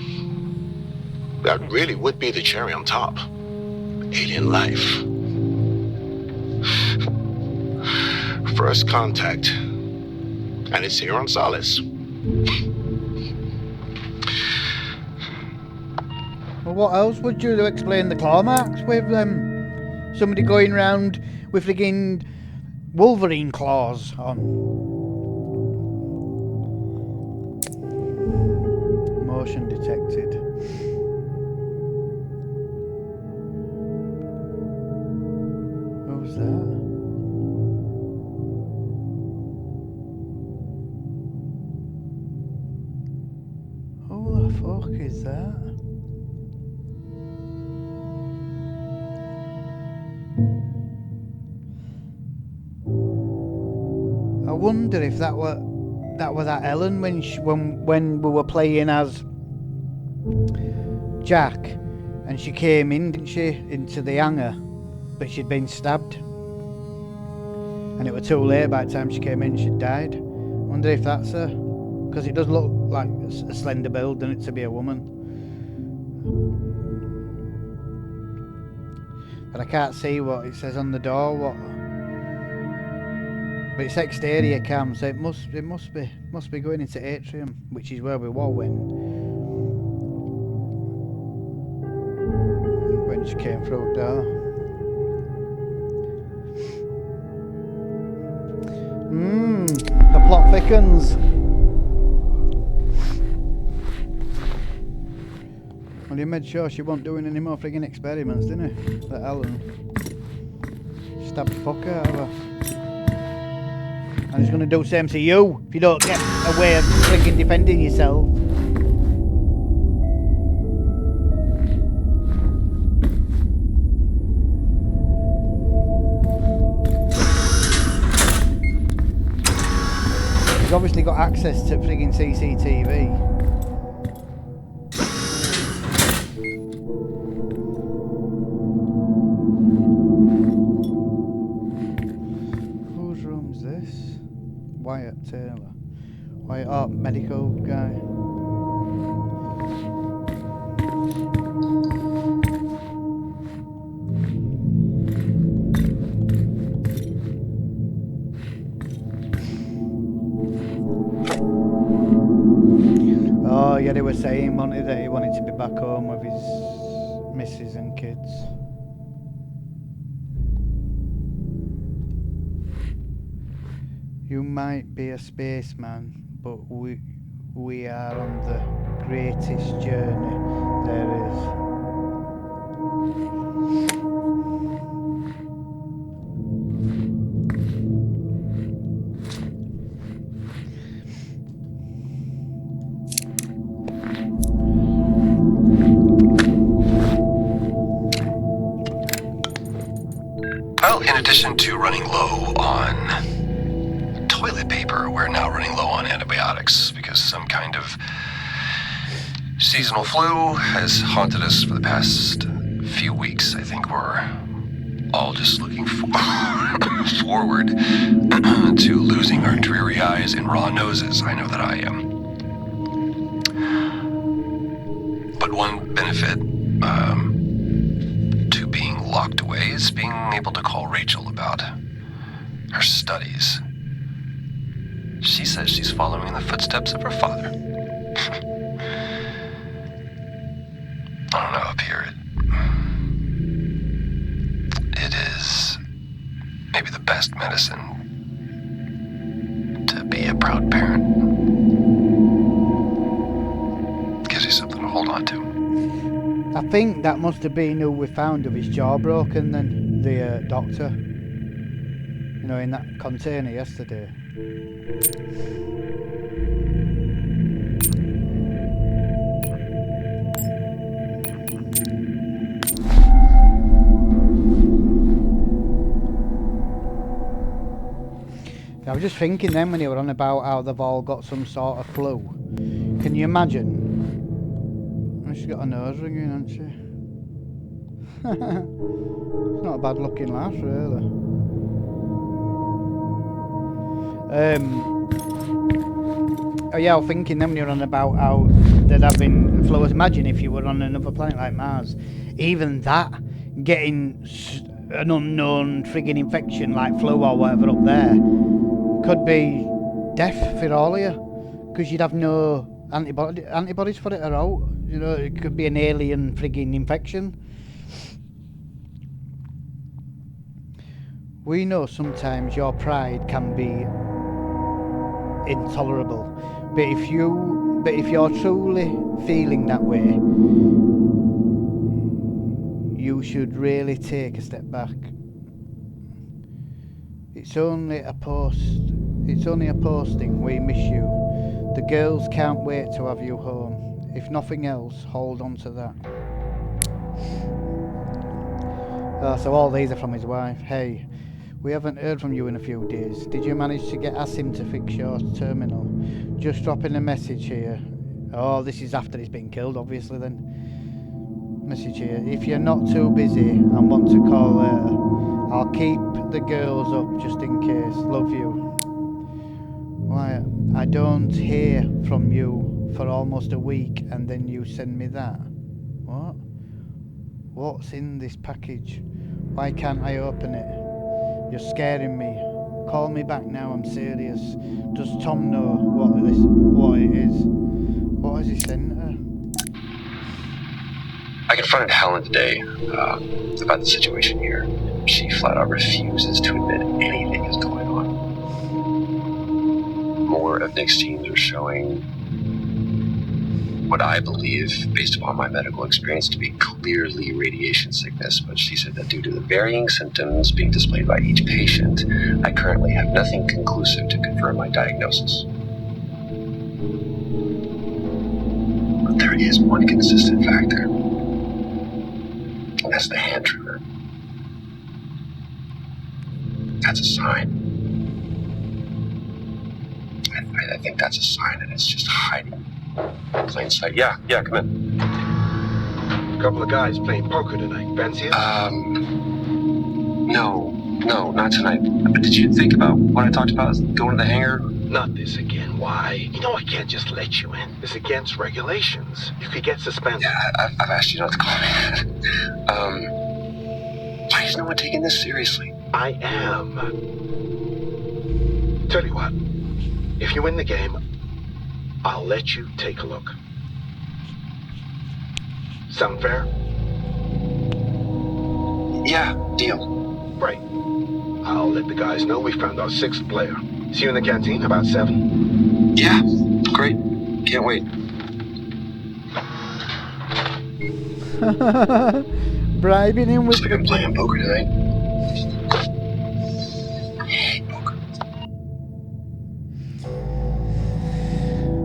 That really would be the cherry on top. Alien life. first contact. And it's here on Solis. Well, what else would you explain the claw marks with? Somebody going round with friggin' Wolverine claws on. Motion detected. What was that? Who the fuck is that? I wonder if that were that Ellen when we were playing as Jack, and she came in, didn't she, into the hangar, but she'd been stabbed, and it was too late. By the time she came in, she'd died. I wonder if that's her, because it does look like a slender build, and it to be a woman. But I can't see what it says on the door. What? But it's exterior cam, so it must be going into atrium, which is where we were when she came through the door. The plot thickens. Well, he made sure she wasn't doing any more friggin' experiments, didn't he? That Ellen stabbed the fuck out of her. And he's going to do the same to you if you don't get a way of friggin' defending yourself. He's obviously got access to friggin' CCTV. Whose room's this? Wyatt Taylor. Wyatt, medical guy. Oh yeah, they were saying, wanted that he wanted to be back home with his missus and kids. You might be a spaceman, but we are on the greatest journey there is. Well, in addition to running low on toilet paper, we're now running low on antibiotics because some kind of seasonal flu has haunted us for the past few weeks. I think we're all just looking forward to losing our dreary eyes and raw noses. I know that I am. But one benefit to being locked away is being able to call Rachel about her studies. She says she's following in the footsteps of her father. I don't know, up here it is maybe the best medicine to be a proud parent. Gives you something to hold on to. I think that must have been who we found with his jaw broken then, the doctor. You know, in that container yesterday. I was just thinking then when you were on about how they've all got some sort of flu. Can you imagine? She's got a nose ring in, hasn't she? It's not a bad looking lass, really. Oh yeah, I was thinking then when you were on about how they're having flu. Imagine if you were on another planet like Mars. Even that, getting an unknown frigging infection like flu or whatever up there. Could be death for all of you, because you'd have no antibodies for it at all. You know, it could be an alien frigging infection. We know sometimes your pride can be intolerable, but if you're truly feeling that way, you should really take a step back. It's only a posting. We miss you. The girls can't wait to have you home. If nothing else, hold on to that. So all these are from his wife. Hey, we haven't heard from you in a few days. Did you manage to get Asim to fix your terminal? Just dropping a message here. Oh, this is after he's been killed, obviously then. Message here. If you're not too busy and want to call later, I'll keep the girls up just in case. Love you. Why, I don't hear from you for almost a week and then you send me that. What? What's in this package? Why can't I open it? You're scaring me. Call me back now, I'm serious. Does Tom know what it is? What has he sent her? I confronted Helen today about the situation here. She flat out refuses to admit anything is going on. More of Nick's teams are showing what I believe, based upon my medical experience, to be clearly radiation sickness, but she said that due to the varying symptoms being displayed by each patient, I currently have nothing conclusive to confirm my diagnosis. But there is one consistent factor, and that's the hand trigger. That's a sign. I think that's a sign that it's just hiding in plain sight. Yeah, come in. A couple of guys playing poker tonight. Fancy it? No, not tonight. But did you think about what I talked about, going to the hangar? Not this again. Why? You know I can't just let you in. It's against regulations. You could get suspended. Yeah, I've asked you not to call me. Why is no one taking this seriously? I am. Tell you what. If you win the game, I'll let you take a look. Sound fair? Yeah, deal. Right. I'll let the guys know we found our 6th player. See you in the canteen about 7. Yeah, great. Can't wait. Bribing him with Looks like I'm playing poker tonight.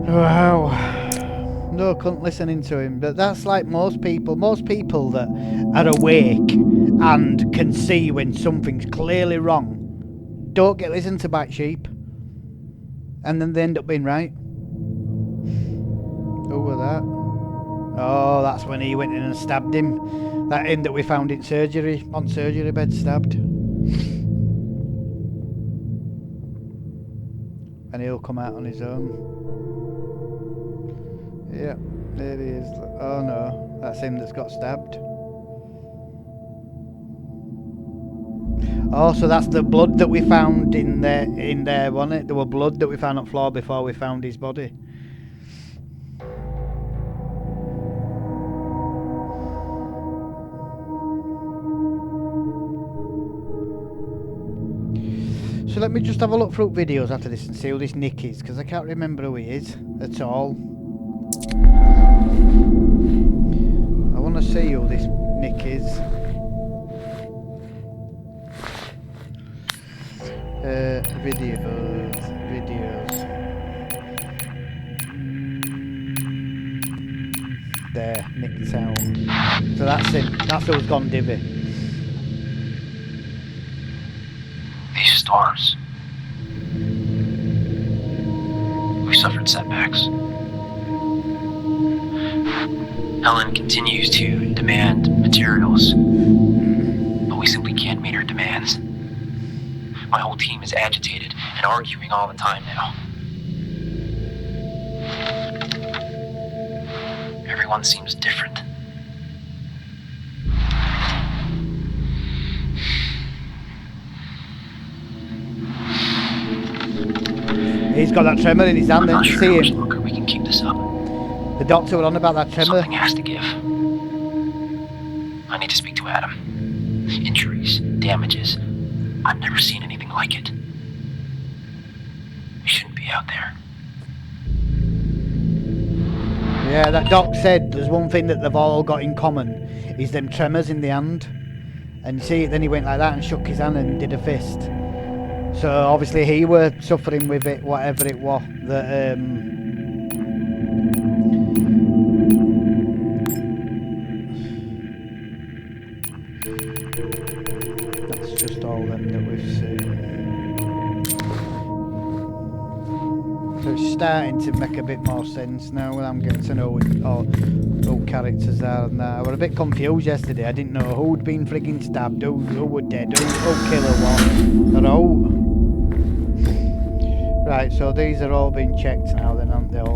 Wow. No, couldn't listening to him. But that's like most people that are awake and can see when something's clearly wrong don't get listened to by sheep. And then they end up being right. Who was that? Oh, that's when he went in and stabbed him. That him that we found in surgery, on surgery bed, stabbed. And he'll come out on his own. Yeah, there he is. Oh no, that's him that's got stabbed. Oh, so that's the blood that we found in there, wasn't it? There was blood that we found on the floor before we found his body. So let me just have a look through videos after this and see who this Nick is, because I can't remember who he is at all. I want to see who this Nick is. Videos. There, Nick Town. So that's him. That's who's gone divvy. These storms. We suffered setbacks. Helen continues to demand materials, but we simply can't meet her demands. My whole team is agitated and arguing all the time now. Everyone seems different. He's got that tremor in his hand, I'm don't not you sure see how much him? longer we can keep this up. The doctor were on about that tremor. Something has to give. I need to speak to Adam. Injuries, damages. I've never seen anything like it. We shouldn't be out there. Yeah, that doc said there's one thing that they've all got in common, is them tremors in the hand. And see, then he went like that and shook his hand and did a fist. So obviously he were suffering with it, whatever it was. That that's just all them that we've seen. So it's starting to make a bit more sense now when I'm getting to know who characters are and that. I was a bit confused yesterday. I didn't know who'd been frigging stabbed, who were dead, who killer what. They're all... Right, so these are all being checked now then, aren't they? All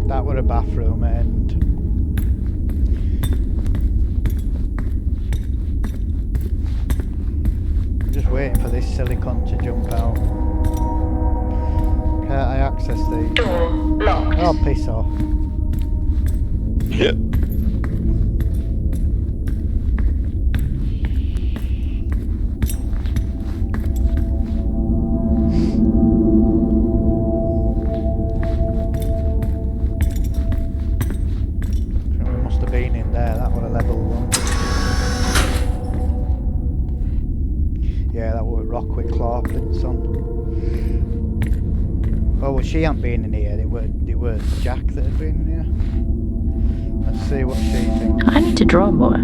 that were a bathroom at end. I'm just waiting for this silicon to jump out. Can't I access these? Door locked. Oh, piss off. Yeah. We must have been in there, that was a level 1. Yeah, that was rock with claw prints on. Oh, well, she hadn't been in here, it was Jack that had been in here. Let's see what she thinks. I need to draw more,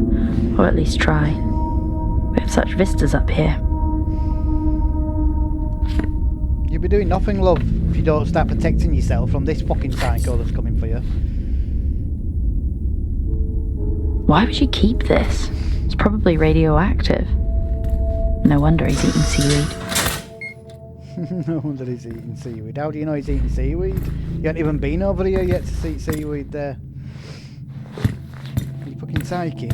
or at least try. We have such vistas up here. You'll be doing nothing, love, if you don't start protecting yourself from this fucking psycho that's coming for you. Why would you keep this? It's probably radioactive. No wonder he's eating seaweed. No wonder he's eating seaweed. How do you know he's eating seaweed? You haven't even been over here yet to see seaweed there. Are you fucking psychic?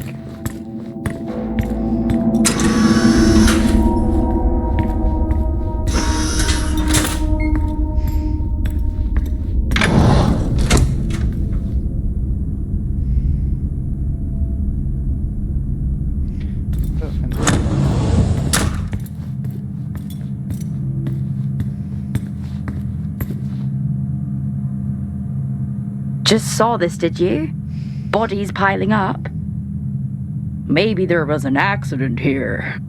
Just saw this, did you? Bodies piling up. Maybe there was an accident here.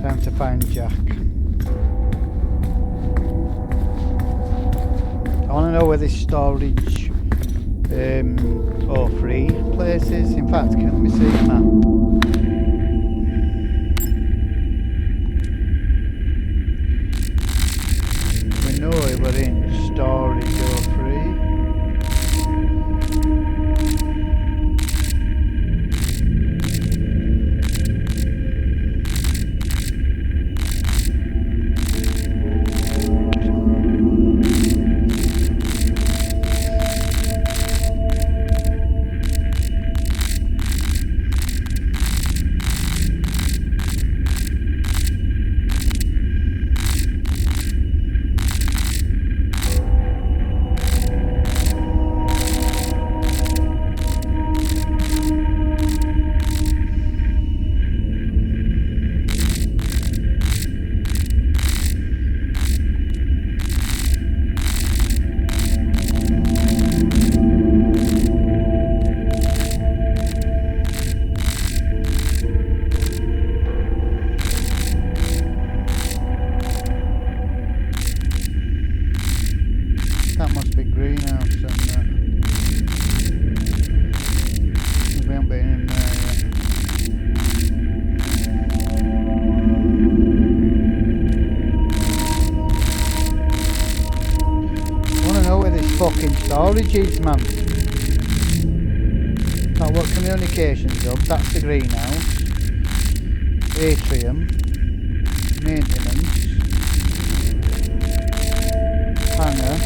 Time to find Jack. I want to know where this storage O3 place is. In fact, can we see the map? We know we're in storage O3. That must be greenhouse and that. We haven't been in there yet. I wanna know where this fucking storage is, man. Now what communications hub? That's the greenhouse. Atrium. Maintenance. Hangar.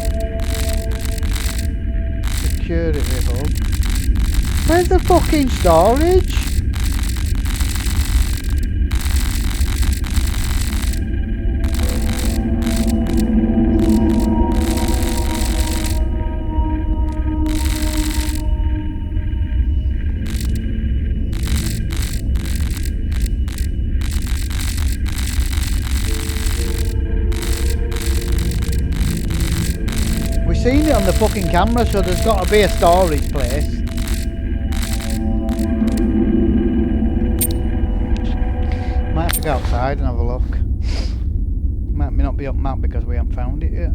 Security hub. Where's the fucking storage? We've seen it on the fucking camera, so there's got to be a storage place. Might have to go outside and have a look. Might not be up map because we haven't found it yet.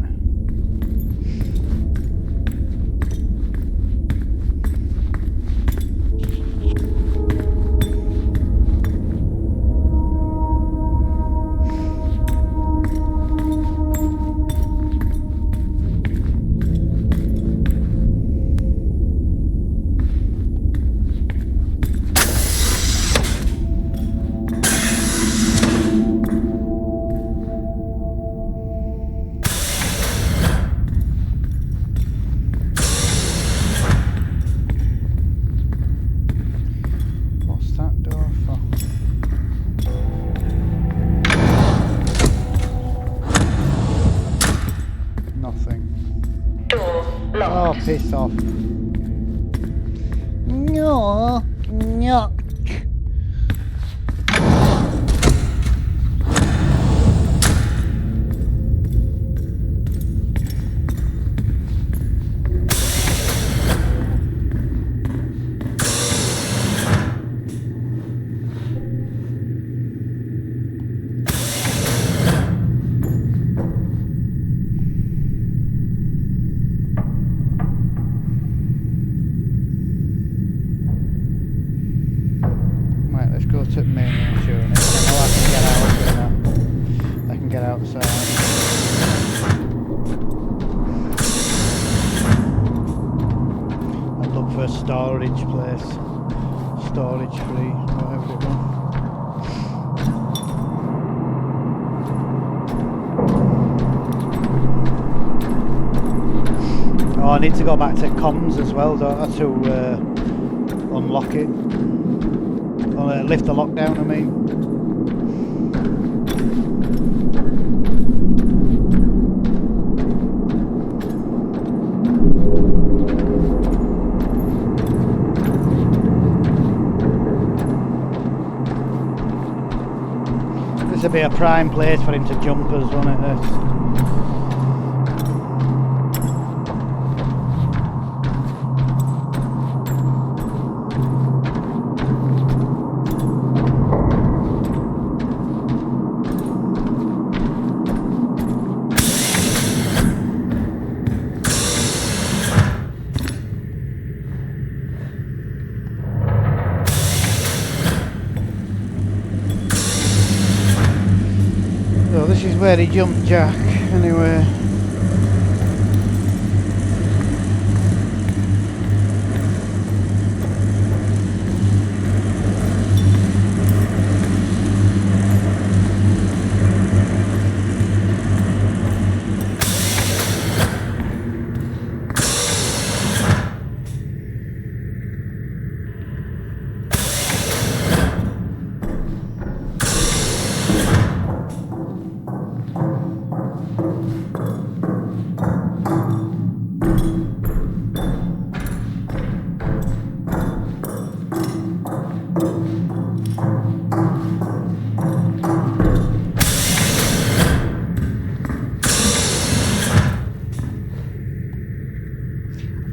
Piss off. No, no. Go to the main insurance. I know I can get out of that. I can get outside. I'd look for a storage place. Storage free, whatever it was. Oh, I need to go back to comms as well, don't I, to unlock it. Lift the lockdown, I mean. This would be a prime place for him to jump us, wouldn't it? This? This is where he jumped Jack, anyway.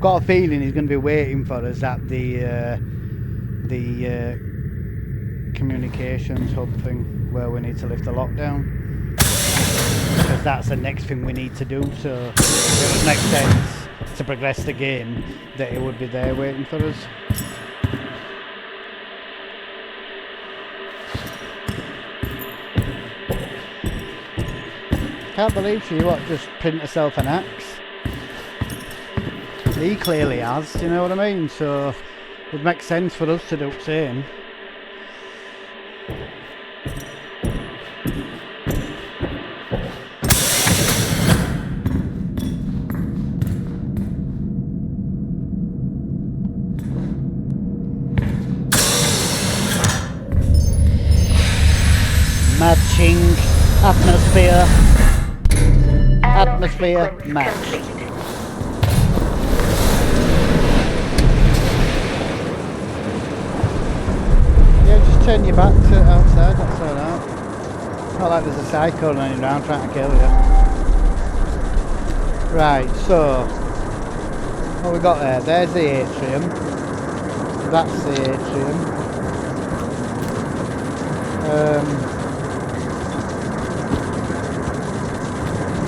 Got a feeling he's going to be waiting for us at the communications hub thing where we need to lift the lockdown, because that's the next thing we need to do. So it would make sense to progress the game that it would be there waiting for us. Can't believe she just print herself an axe. He clearly has, do you know what I mean? So it would make sense for us to do the same. matching atmosphere. Airlock Atmosphere sequence match. complete. Yeah, just turn your back to outside, that's alright. Not like there's a psycho running around trying to kill you. Right, so what we got there? There's the atrium. That's the atrium.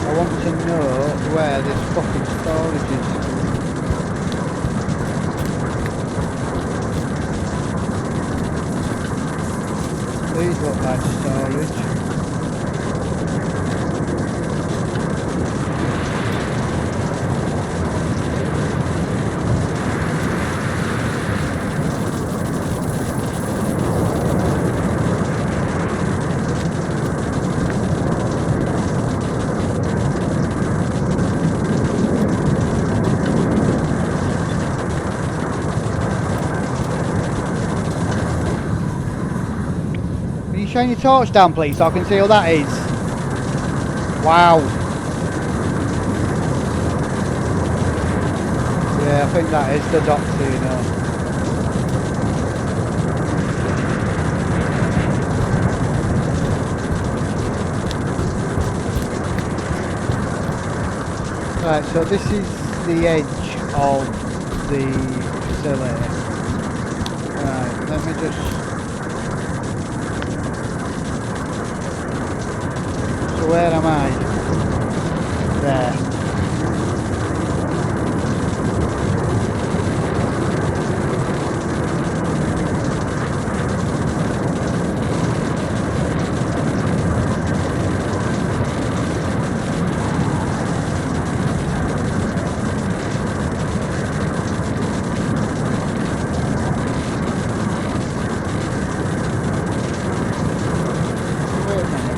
I want to know where this fucking storage is. These look like storage. Can you shine your torch down, please, so I can see who that is? Wow. Yeah, I think that is the doctor, you know. Right, so this is the edge of the facility. Right, let me just... So where am I? There.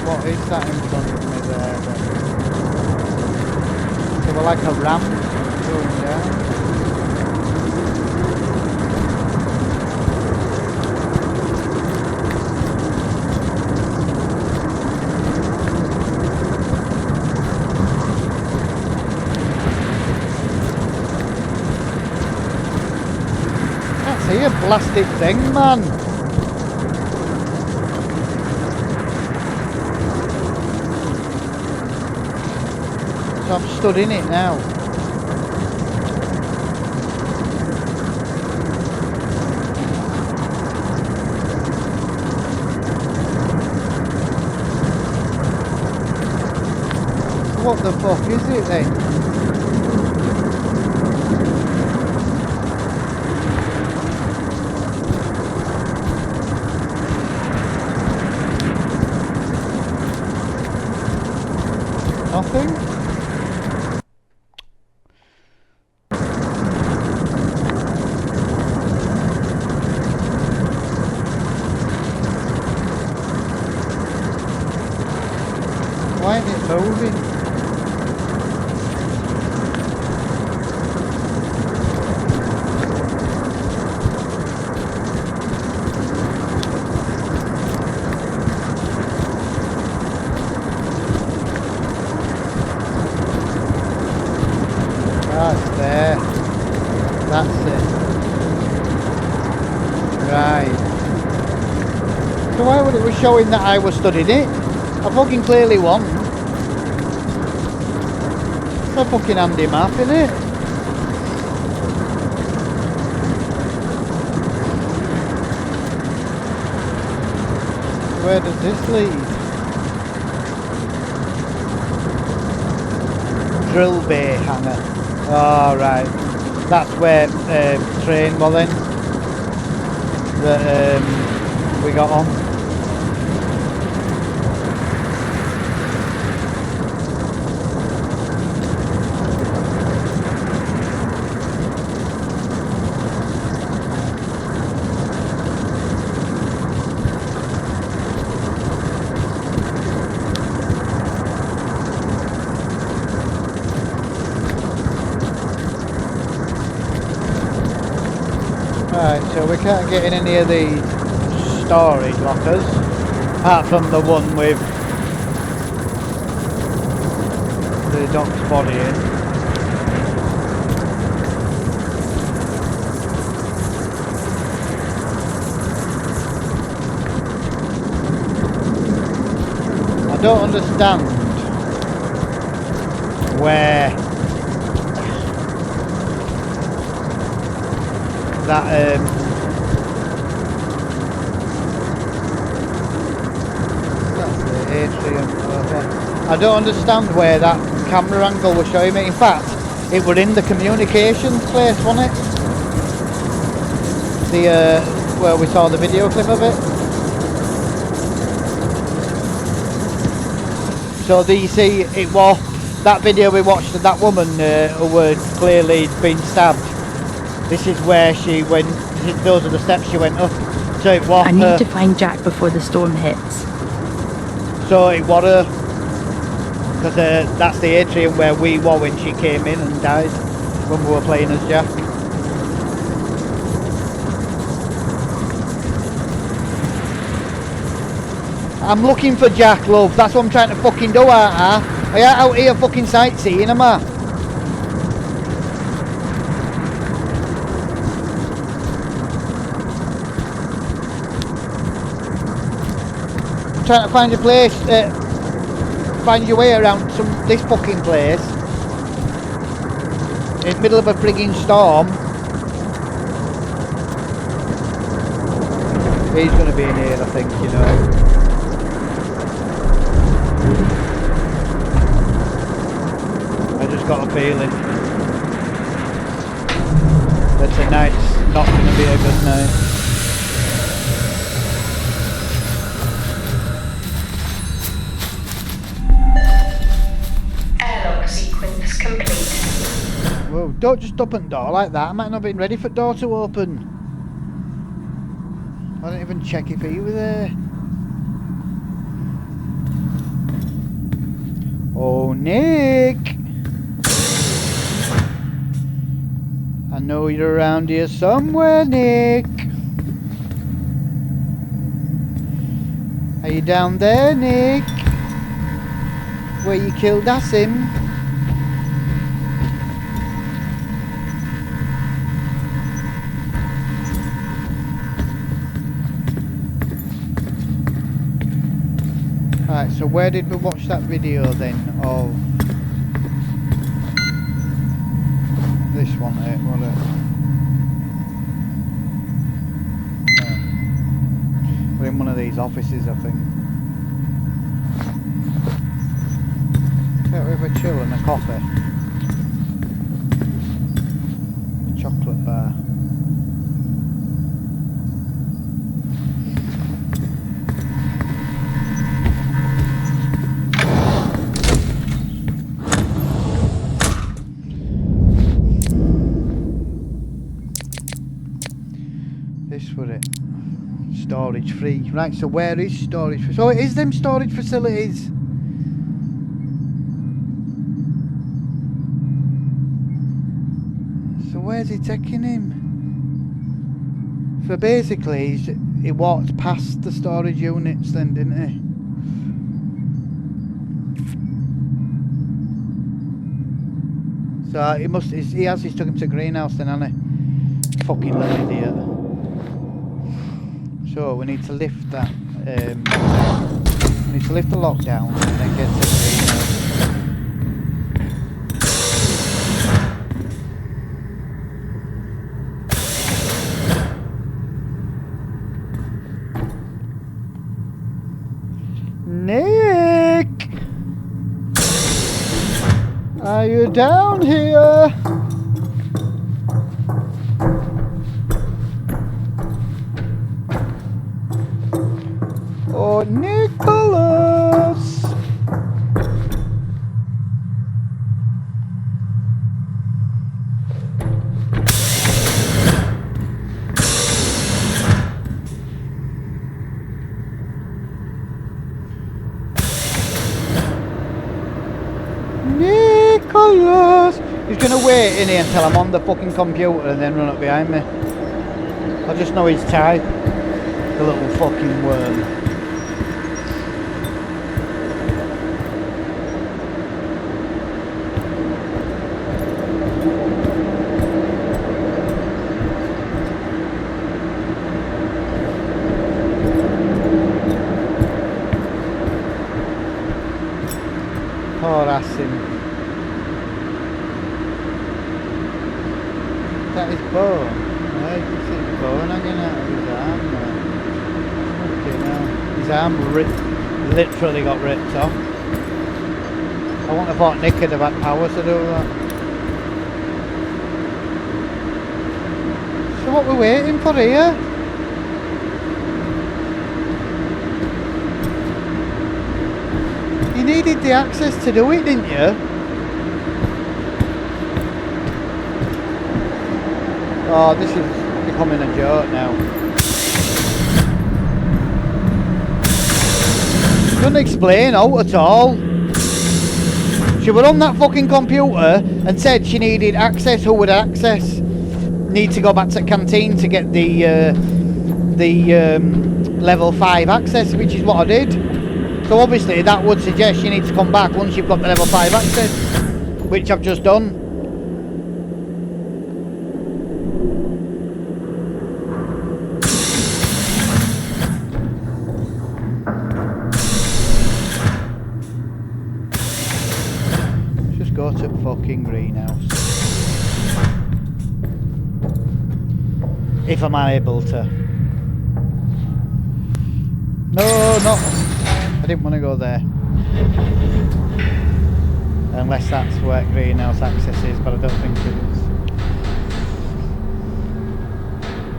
What is that in front of me there then? So we're like a ramp going down. Can't see a blasted thing, man. So I'm stood in it now. What the fuck is it then? Nothing? Why isn't it moving? That's there. That's it. Right. So why would it be showing that I was stood in it? I fucking clearly won. It's a fucking handy map, innit? Where does this lead? Drill bay hangar. Oh, right. That's where train was then. That we got on. Right, so we can't get in any of the storage lockers, apart from the one with Doc's body in. I don't understand where that that's the atrium. I don't understand where that camera angle was showing me. In fact, it was in the communications place, wasn't it? The where we saw the video clip of it. So do you see, it was that video we watched of that woman who had clearly been stabbed. This is where she went. Those are the steps she went up. So it was. I need to find Jack before the storm hits. So it was her. Because that's the atrium where we were when she came in and died. When we were playing as Jack. I'm looking for Jack, love. That's what I'm trying to fucking do, aren't I? Are you out here fucking sightseeing, am I? I'm trying to find a place, find your way around this fucking place. In the middle of a frigging storm. He's going to be in here, I think, you know. I just got a feeling that tonight's not going to be a good night. Airlock sequence complete. Whoa, don't just open the door like that. I might not have been ready for the door to open. I didn't even check if he was there. Oh, Nick! I know you're around here somewhere, Nick. Are you down there, Nick? Where you killed Asim? Right, so where did we watch that video then of this one here, was it? We're in one of these offices, I think. Can't we have a chill and a coffee? A chocolate bar. This was it. Storage free. Right, so where is storage free? So it is them storage facilities. So where's he taking him? So basically he walked past the storage units then, didn't he? So he's took him to greenhouse then, hasn't he? Fucking little idiot. So we need to lift that. We need to lift the lockdown and then get to the greenhouse. Nick, are you down here? Oh, Nicholas! Nicholas! He's gonna wait in here until I'm on the fucking computer and then run up behind me. I just know his type. The little fucking worm. that his bone? Where did you see the bone hanging out of his arm there? Okay, now. His arm literally got ripped off. I wouldn't have thought Nick would have had power to do that. So what we're waiting for here? You needed the access to do it, didn't you? Oh, this is becoming a joke now. Couldn't explain out at all. She was on that fucking computer and said she needed access. Who would access? Need to go back to the canteen to get the level 5 access, which is what I did. So obviously that would suggest you need to come back once you've got the level 5 access, which I've just done. Go to fucking greenhouse. If I'm able to. No, I didn't want to go there. Unless that's where greenhouse access is, but I don't think it is.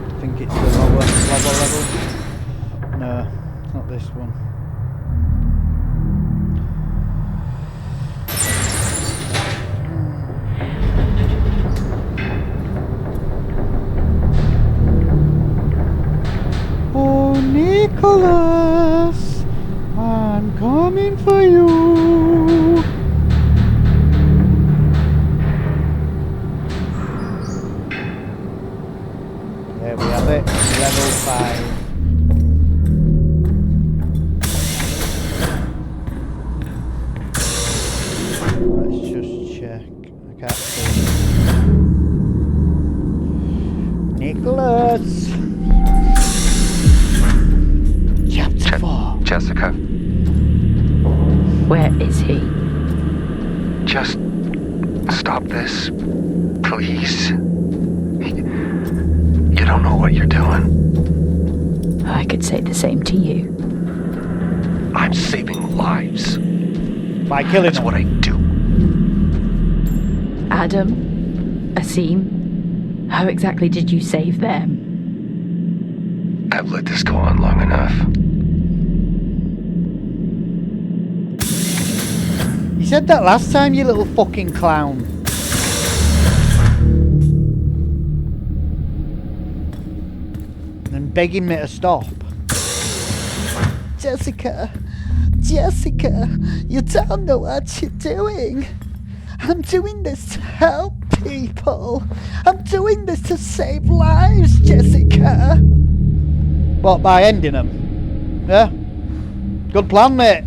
I think it's the lower level. No, it's not this one. Nicholas, I'm coming for you. There we have it, level 5. Let's just check. I can't see. Nicholas. Chapter 4. Jessica, Where is he? just stop this, please. You don't know what you're doing. I could say the same to you. I'm saving lives. By killing That's him. what I do. Adam, Asim, how exactly did you save them? I've let this go on long enough. You said that last time, you little fucking clown. And begging me to stop. Jessica, you don't know what you're doing. I'm doing this to help people. I'm doing this to save lives, Jessica. What, by ending them? Yeah? Good plan, mate.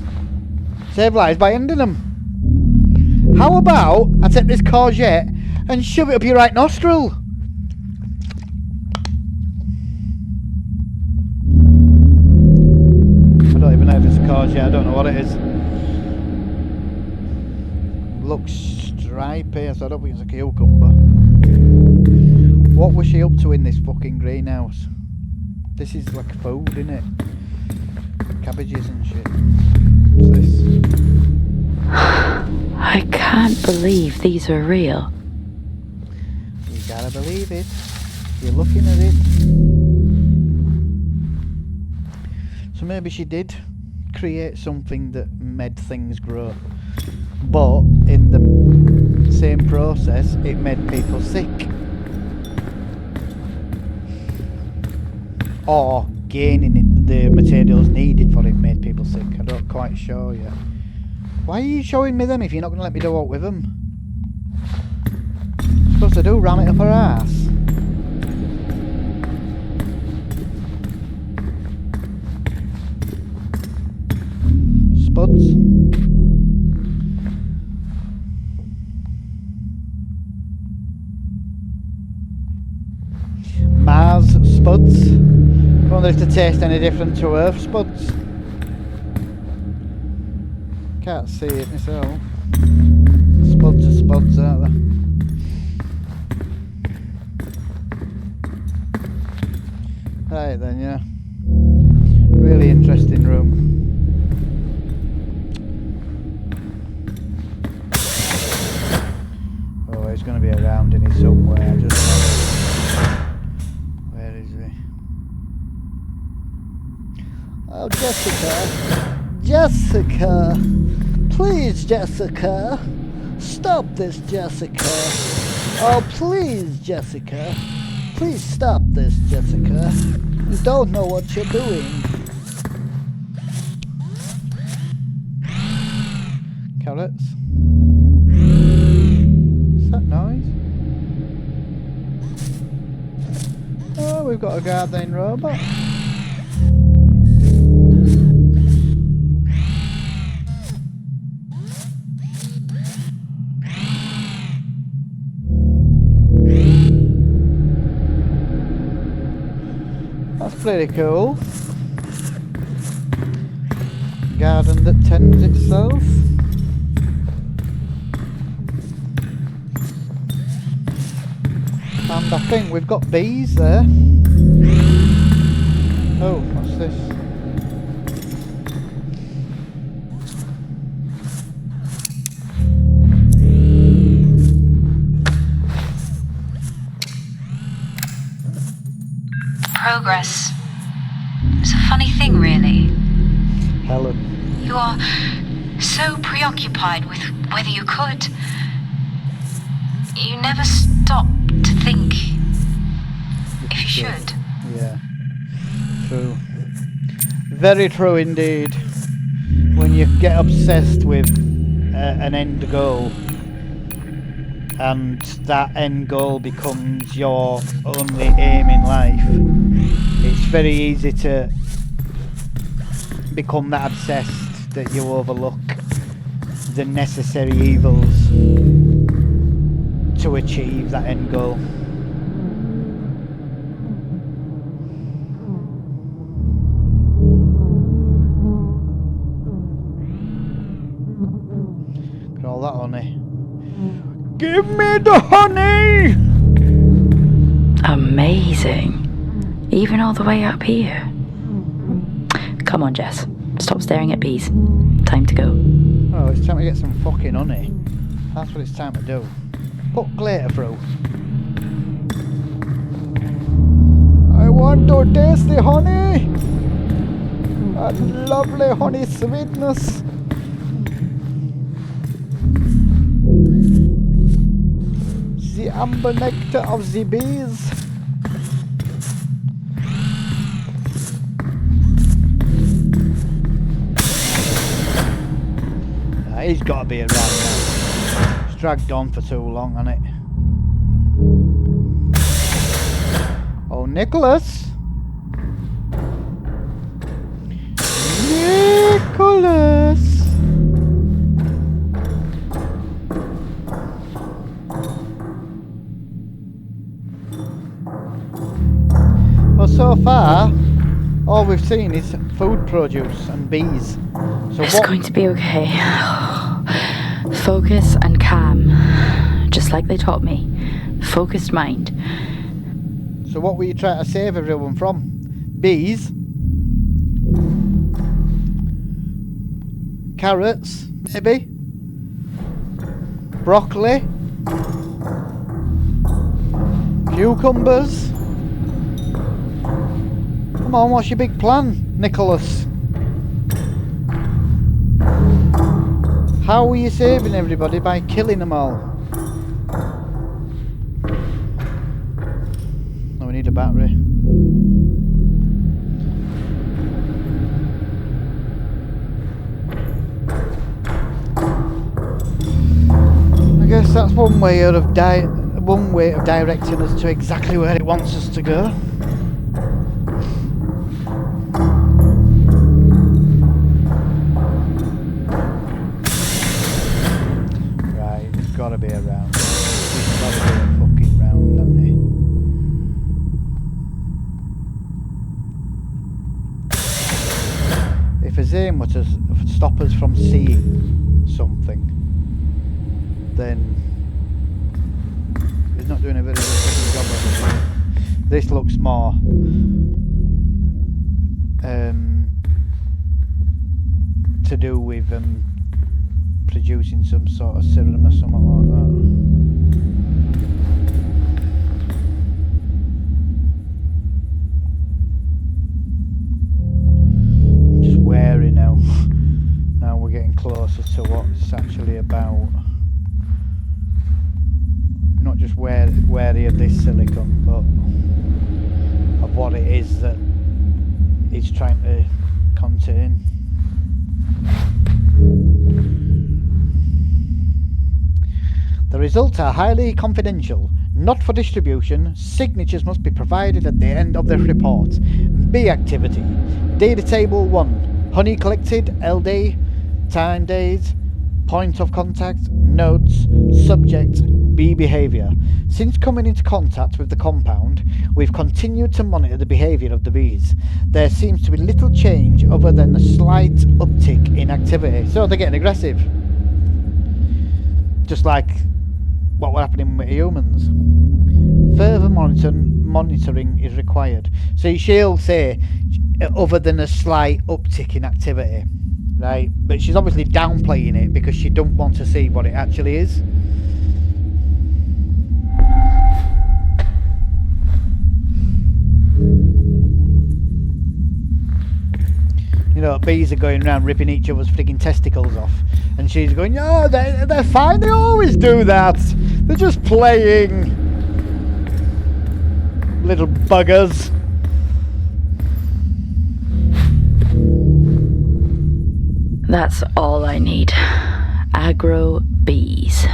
Save lives by ending them. How about I take this courgette and shove it up your right nostril? I don't even know if it's a courgette, I don't know what it is. Looks stripy, so I don't think it's a cucumber. What was she up to in this fucking greenhouse? This is like food, isn't it? Cabbages and shit. What's this? I can't believe these are real. You gotta believe it. You're looking at it. So maybe she did create something that made things grow. But in the same process, it made people sick. Or gaining the materials needed for it made people sick. I'm not quite sure yet. Why are you showing me them if you're not going to let me do out with them? I'm supposed to do ram it up her ass. Spuds. Mars spuds. I wonder if they taste any different to Earth spuds. Can't see it myself. Spuds are spuds, aren't they? Yeah. Really interesting room. Oh, he's going to be around in here somewhere. Where is he? Oh, Jessica. Jessica. Please, Jessica. Stop this, Jessica. Oh, please, Jessica. Please stop this, Jessica. You don't know what you're doing. Carrots. What's that noise? Oh, we've got a gardening robot. That's pretty cool. Garden that tends itself. And I think we've got bees there. Oh, what's this? Progress. It's a funny thing, really. Helen. You are so preoccupied with whether you could. You never stop to think if you should. Yeah. True. Very true indeed. When you get obsessed with an end goal, and that end goal becomes your only aim in life, it's very easy to become that obsessed that you overlook the necessary evils to achieve that end goal. Look at all that honey. Give me the honey! Amazing. Even all the way up here. Come on, Jess. Stop staring at bees. Time to go. Oh, it's time to get some fucking honey. That's what it's time to do. Put glitter through. I want to taste the honey! And lovely honey sweetness. The amber nectar of the bees. He's got to be around now. It's dragged on for too long, hasn't it? Oh, Nicholas! Nicholas! Well, so far, all we've seen is food produce and bees. So It's going to be okay. Focus and calm. Just like they taught me. Focused mind. So what were you trying to save everyone from? Bees? Carrots, maybe? Broccoli? Cucumbers? Come on, what's your big plan, Nicholas? How are you saving everybody by killing them all? Oh, we need a battery. I guess that's one way of directing us to exactly where it wants us to go. Gotta be around. He's gotta be a fucking round, hasn't he? If his aim were to stop us from seeing something, then he's not doing a very good job of it. This looks more to do with producing some sort of serum or something like that. Just wary now. Now we're getting closer to what it's actually about. Not just wary of this silicon, but of what it is that it's trying to contain. The results are highly confidential, not for distribution. Signatures must be provided at the end of the report. B activity. Data table 1. Honey collected, LD, time days, point of contact, notes, subject, B behaviour. Since coming into contact with the compound, we've continued to monitor the behaviour of the bees. There seems to be little change other than a slight uptick in activity. So they're getting aggressive. Just like what were happening with humans. Further monitoring is required. So she'll say, other than a slight uptick in activity. Right? But she's obviously downplaying it because she don't want to see what it actually is. You know, bees are going around ripping each other's freaking testicles off. And she's going, oh, they're fine, they always do that. They're just playing. Little buggers. That's all I need. Agro bees.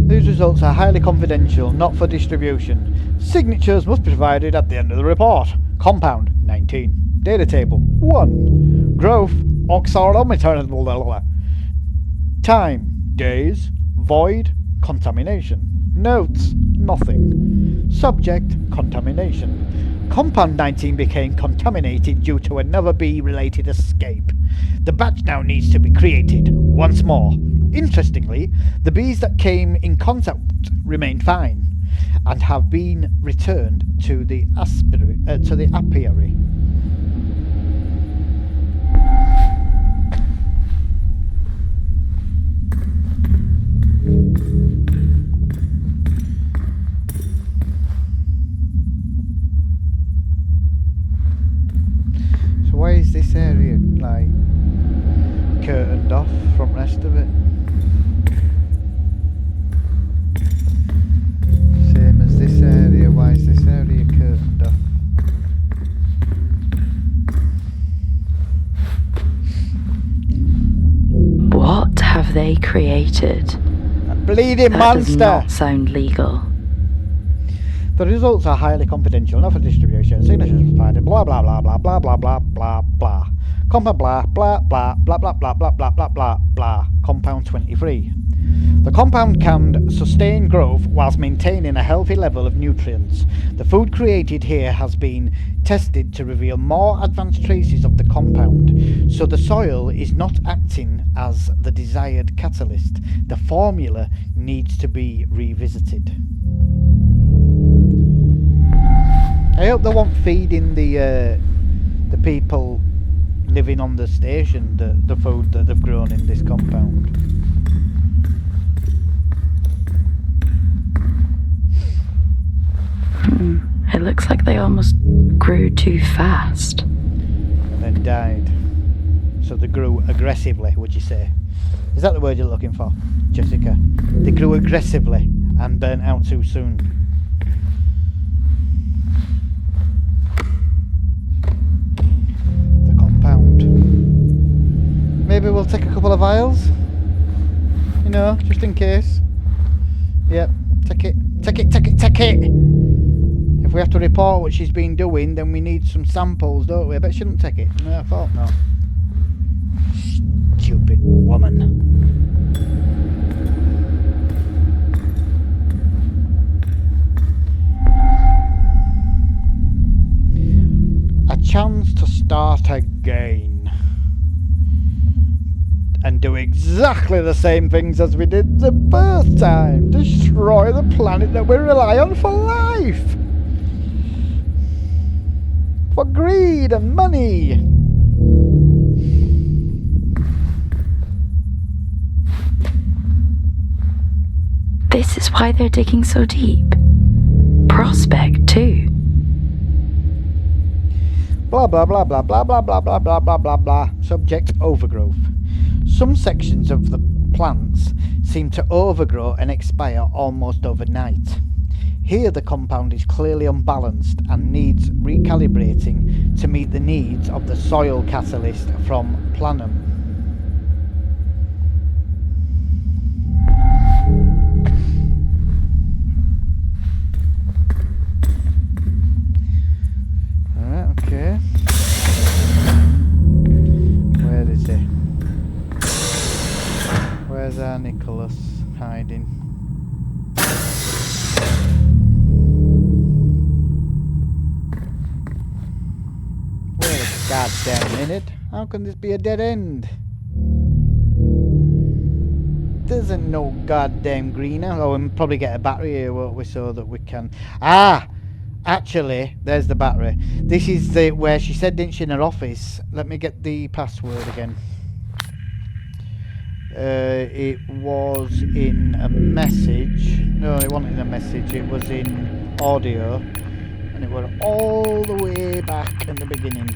These results are highly confidential, not for distribution. Signatures must be provided at the end of the report. Compound 19. Data table 1. Growth oxalometer. Time days. Void contamination. Notes nothing. Subject contamination. Compound 19 became contaminated due to another bee-related escape. The batch now needs to be created once more. Interestingly, the bees that came in contact remain fine and have been returned to the apiary. So why is this area like curtained off from the rest of it? Same as this area. Why is this area curtained off? What have they created? A bleeding That monster! does not sound legal. The results are highly confidential, not for distribution. Signatures provided. Blah blah blah blah blah blah blah blah blah. Compound blah blah blah blah blah blah blah blah blah blah blah. Compound 23. The compound can sustain growth whilst maintaining a healthy level of nutrients. The food created here has been tested to reveal more advanced traces of the compound, so the soil is not acting as the desired catalyst. The formula needs to be revisited. I hope they won't feed in the people living on the station the food that they've grown in this compound. It looks like they almost grew too fast. And then died. So they grew aggressively, would you say? Is that the word you're looking for, Jessica? They grew aggressively and burnt out too soon. The compound. Maybe we'll take a couple of vials? You know, just in case. Yep, take it. Take it, take it, take it! If we have to report what she's been doing, then we need some samples, don't we? I bet she didn't take it. No, I thought not. Stupid woman. A chance to start again. And do exactly the same things as we did the first time. Destroy the planet that we rely on for life. For greed and money. This is why they're digging so deep. Prospect, too. Blah blah blah blah blah blah blah blah blah blah blah blah. Subject: overgrowth. Some sections of the plants seem to overgrow and expire almost overnight. Here the compound is clearly unbalanced and needs recalibrating to meet the needs of the soil catalyst from Planum. Okay. Where is he? Where's our Nicholas hiding? Wait a goddamn minute. How can this be a dead end? There isn't no goddamn greener. Oh, we'll probably get a battery here, won't we, so that we can... Ah! Actually, there's the battery. This is the where she said, didn't she, in her office? Let me get the password again. It was in a message. No, it wasn't in a message. It was in audio, and it was all the way back in the beginning.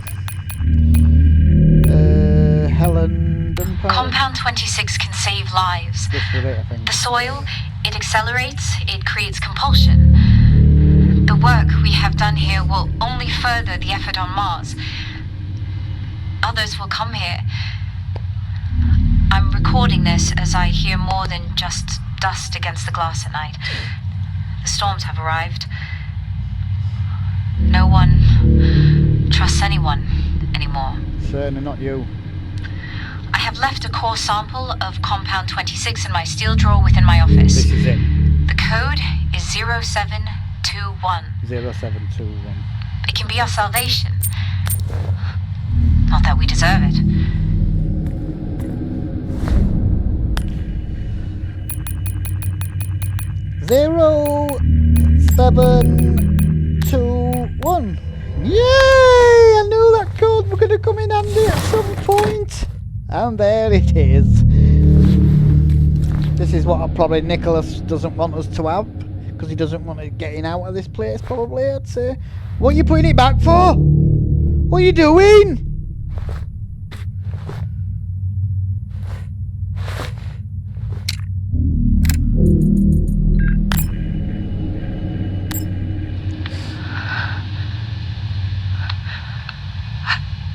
Helen Dunbar. Compound 26 can save lives. This was it, I think. The soil, it accelerates, it creates compulsion. The work we have done here will only further the effort on Mars. Others will come here. I'm recording this as I hear more than just dust against the glass at night. The storms have arrived. No one trusts anyone anymore. Certainly not you. I have left a core sample of Compound 26 in my steel drawer within my office. This is it. The code is 0721. 0721. It can be our salvation. Not that we deserve it. Zero 7 2 1. Yay! I knew that code was going to come in handy at some point. And there it is. This is what probably Nicholas doesn't want us to have. Because he doesn't want it getting out of this place, probably, I'd say. What are you putting it back for? What are you doing?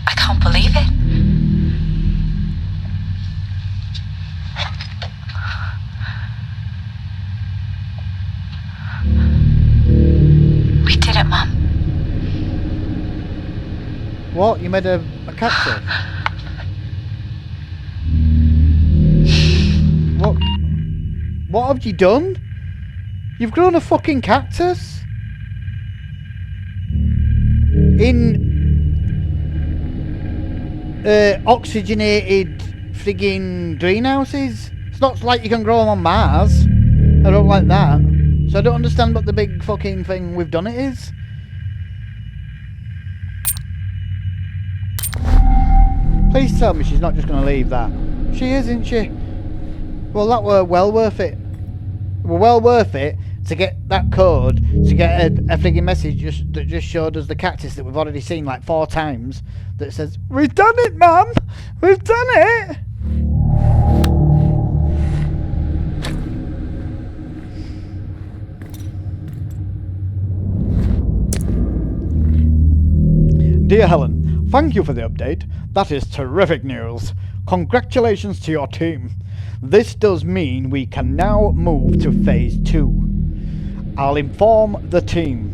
I can't believe it. We did it, Mum. What? You made a cactus? What have you done? You've grown a fucking cactus? In oxygenated frigging greenhouses? It's not like you can grow them on Mars. I don't like that. So I don't understand what the big fucking thing we've done it is. Please tell me she's not just going to leave that. She is, isn't she? Well, that were well worth it. Well worth it to get that code, to get a frigging message that just showed us the cactus that we've already seen like 4 times that says, "We've done it, Mum! We've done it!" Dear Helen, thank you for the update. That is terrific news. Congratulations to your team. This does mean we can now move to phase 2. I'll inform the team.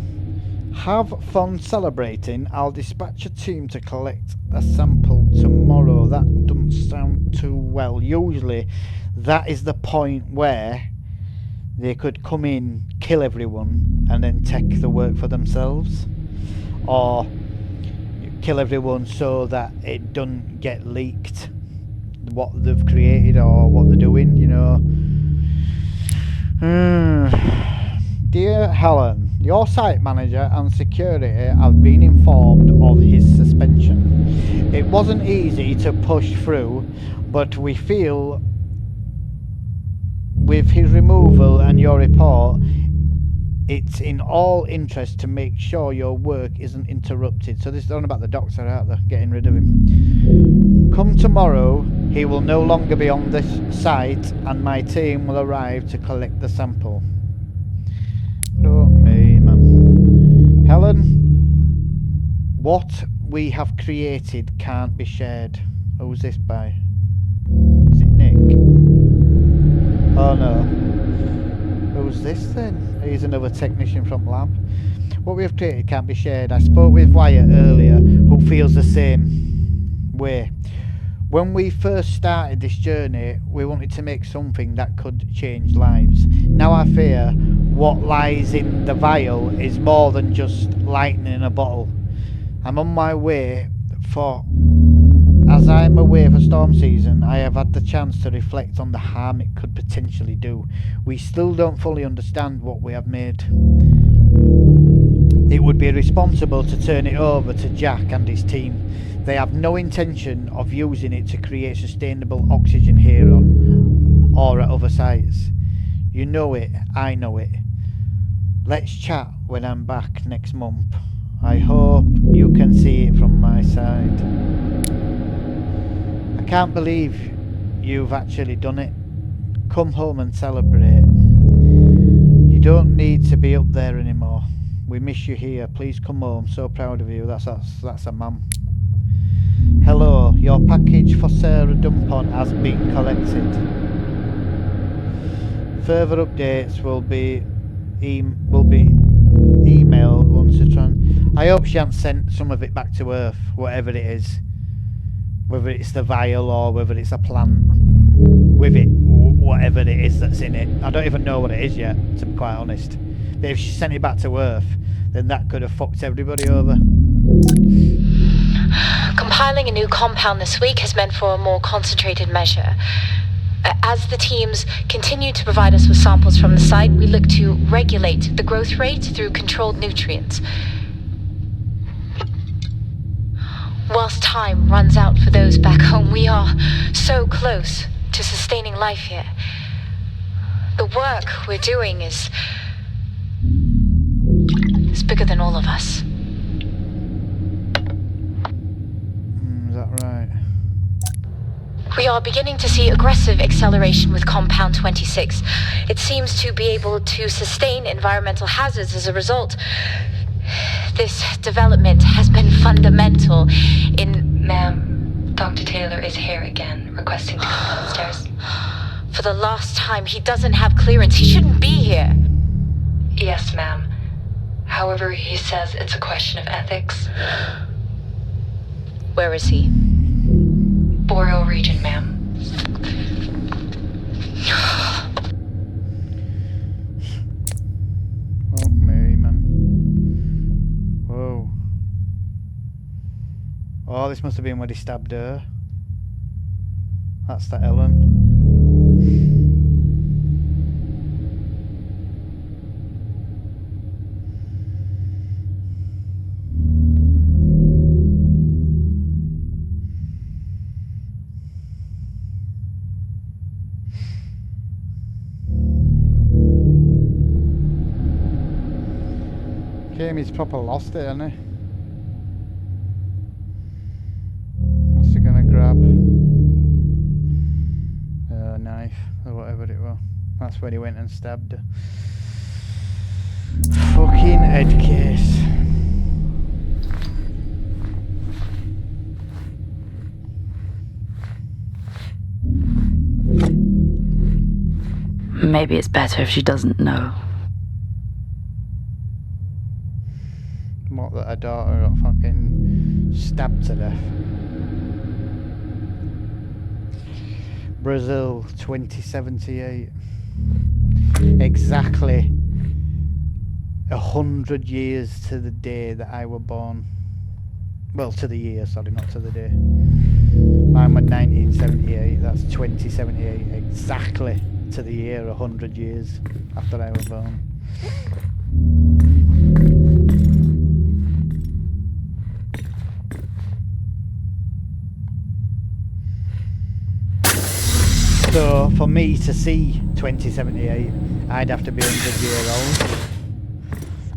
Have fun celebrating. I'll dispatch a team to collect a sample tomorrow. That doesn't sound too well. Usually that is the point where they could come in, kill everyone, and then take the work for themselves. Or kill everyone so that it doesn't get leaked what they've created or what they're doing, you know. Dear Helen, Your site manager and security have been informed of his suspension. It wasn't easy to push through, but we feel with his removal and your report, it's in all interest to make sure your work isn't interrupted. So this is on about the doctor out there, getting rid of him. Come tomorrow, he will no longer be on this site and my team will arrive to collect the sample. Oh me, man. Helen, what we have created can't be shared. Who's this by? Is it Nick? Oh no. Who's this then? He's another technician from lab. What we have created can't be shared. I spoke with Wyatt earlier, who feels the same way. When we first started this journey, we wanted to make something that could change lives. Now I fear what lies in the vial is more than just lightning in a bottle. I'm on my way As I'm away for storm season, I have had the chance to reflect on the harm it could potentially do. We still don't fully understand what we have made. It would be irresponsible to turn it over to Jack and his team. They have no intention of using it to create sustainable oxygen here or at other sites. You know it, I know it. Let's chat when I'm back next month. I hope you can see it from my side. I can't believe you've actually done it. Come home and celebrate. You don't need to be up there anymore. We miss you here. Please come home. So proud of you. That's a mum. Hello, your package for Sarah Dumpont has been collected. Further updates will be emailed once it's on. I hope she hasn't sent some of it back to Earth, whatever it is. Whether it's the vial or whether it's a plant with it, whatever it is that's in it. I don't even know what it is yet, to be quite honest. But if she sent it back to Earth, then that could have fucked everybody over. Compiling a new compound this week has meant for a more concentrated measure. As the teams continue to provide us with samples from the site, we look to regulate the growth rate through controlled nutrients. Whilst time runs out for those back home, we are so close to sustaining life here. The work we're doing is bigger than all of us. Is that right? We are beginning to see aggressive acceleration with Compound 26. It seems to be able to sustain environmental hazards as a result. This development has been fundamental in... Ma'am, Dr. Taylor is here again, requesting to come downstairs. For the last time, he doesn't have clearance. He shouldn't be here. Yes, ma'am. However, he says it's a question of ethics. Where is he? Boreal region, ma'am. Oh, Mary, man. Whoa. Oh, this must have been when he stabbed her. That's that Ellen. He's proper lost it, hasn't he? What's he gonna grab? A knife or whatever it was. That's when he went and stabbed her. Fucking head case. Maybe it's better if she doesn't know. What, that her daughter got fucking stabbed to death. Brazil 2078. Exactly 100 years to the day that I were born. Well, to the year, sorry, not to the day. Mine was 1978, that's 2078, exactly to the year, 100 years after I was born. So for me to see 2078, I'd have to be 100 year old.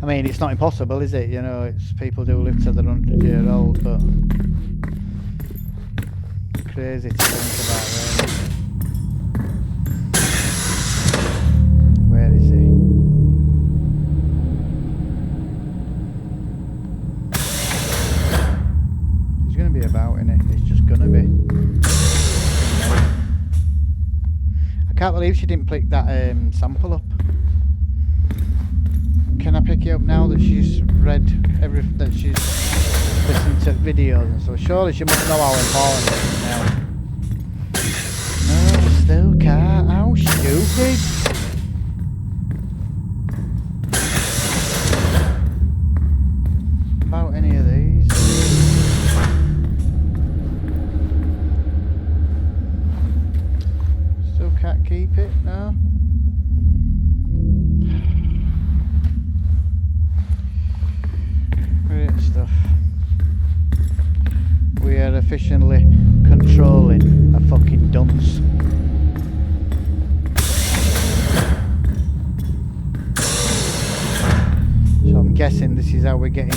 I mean, it's not impossible, is it? You know, it's people do live till they're 100 year old, but crazy to think about, really. Where is he? He's going to be about, innit? He's just going to be. I can't believe she didn't pick that sample up. Can I pick it up now that she's read that she's listened to videos and so? Surely she must know how important it is now. No, I still can't. How stupid. About any of these. Still can't keep it, no. Great stuff. We are efficiently controlling a fucking dunce. So I'm guessing this is how we're getting to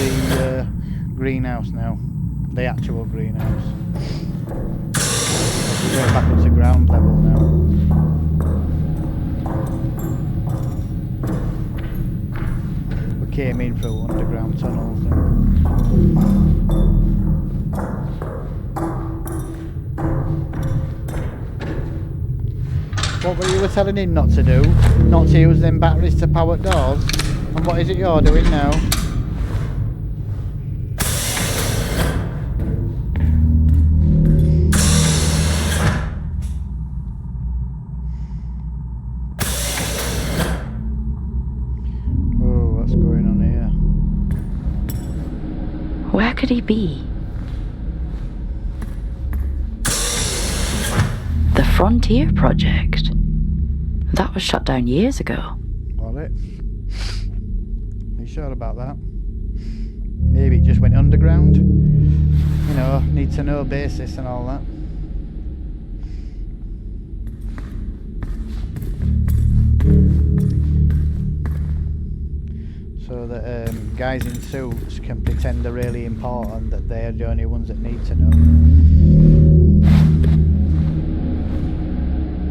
the greenhouse now. The actual greenhouse. We're going back up to ground level now. Came in through underground tunnels and what were you telling him not to do? Not to use them batteries to power doors? And what is it you're doing now? Where could he be? The Frontier Project. That was shut down years ago. Was it? Are you sure about that? Maybe it just went underground? You know, need to know basis and all that. So that guys in suits can pretend they're really important, that they're the only ones that need to know.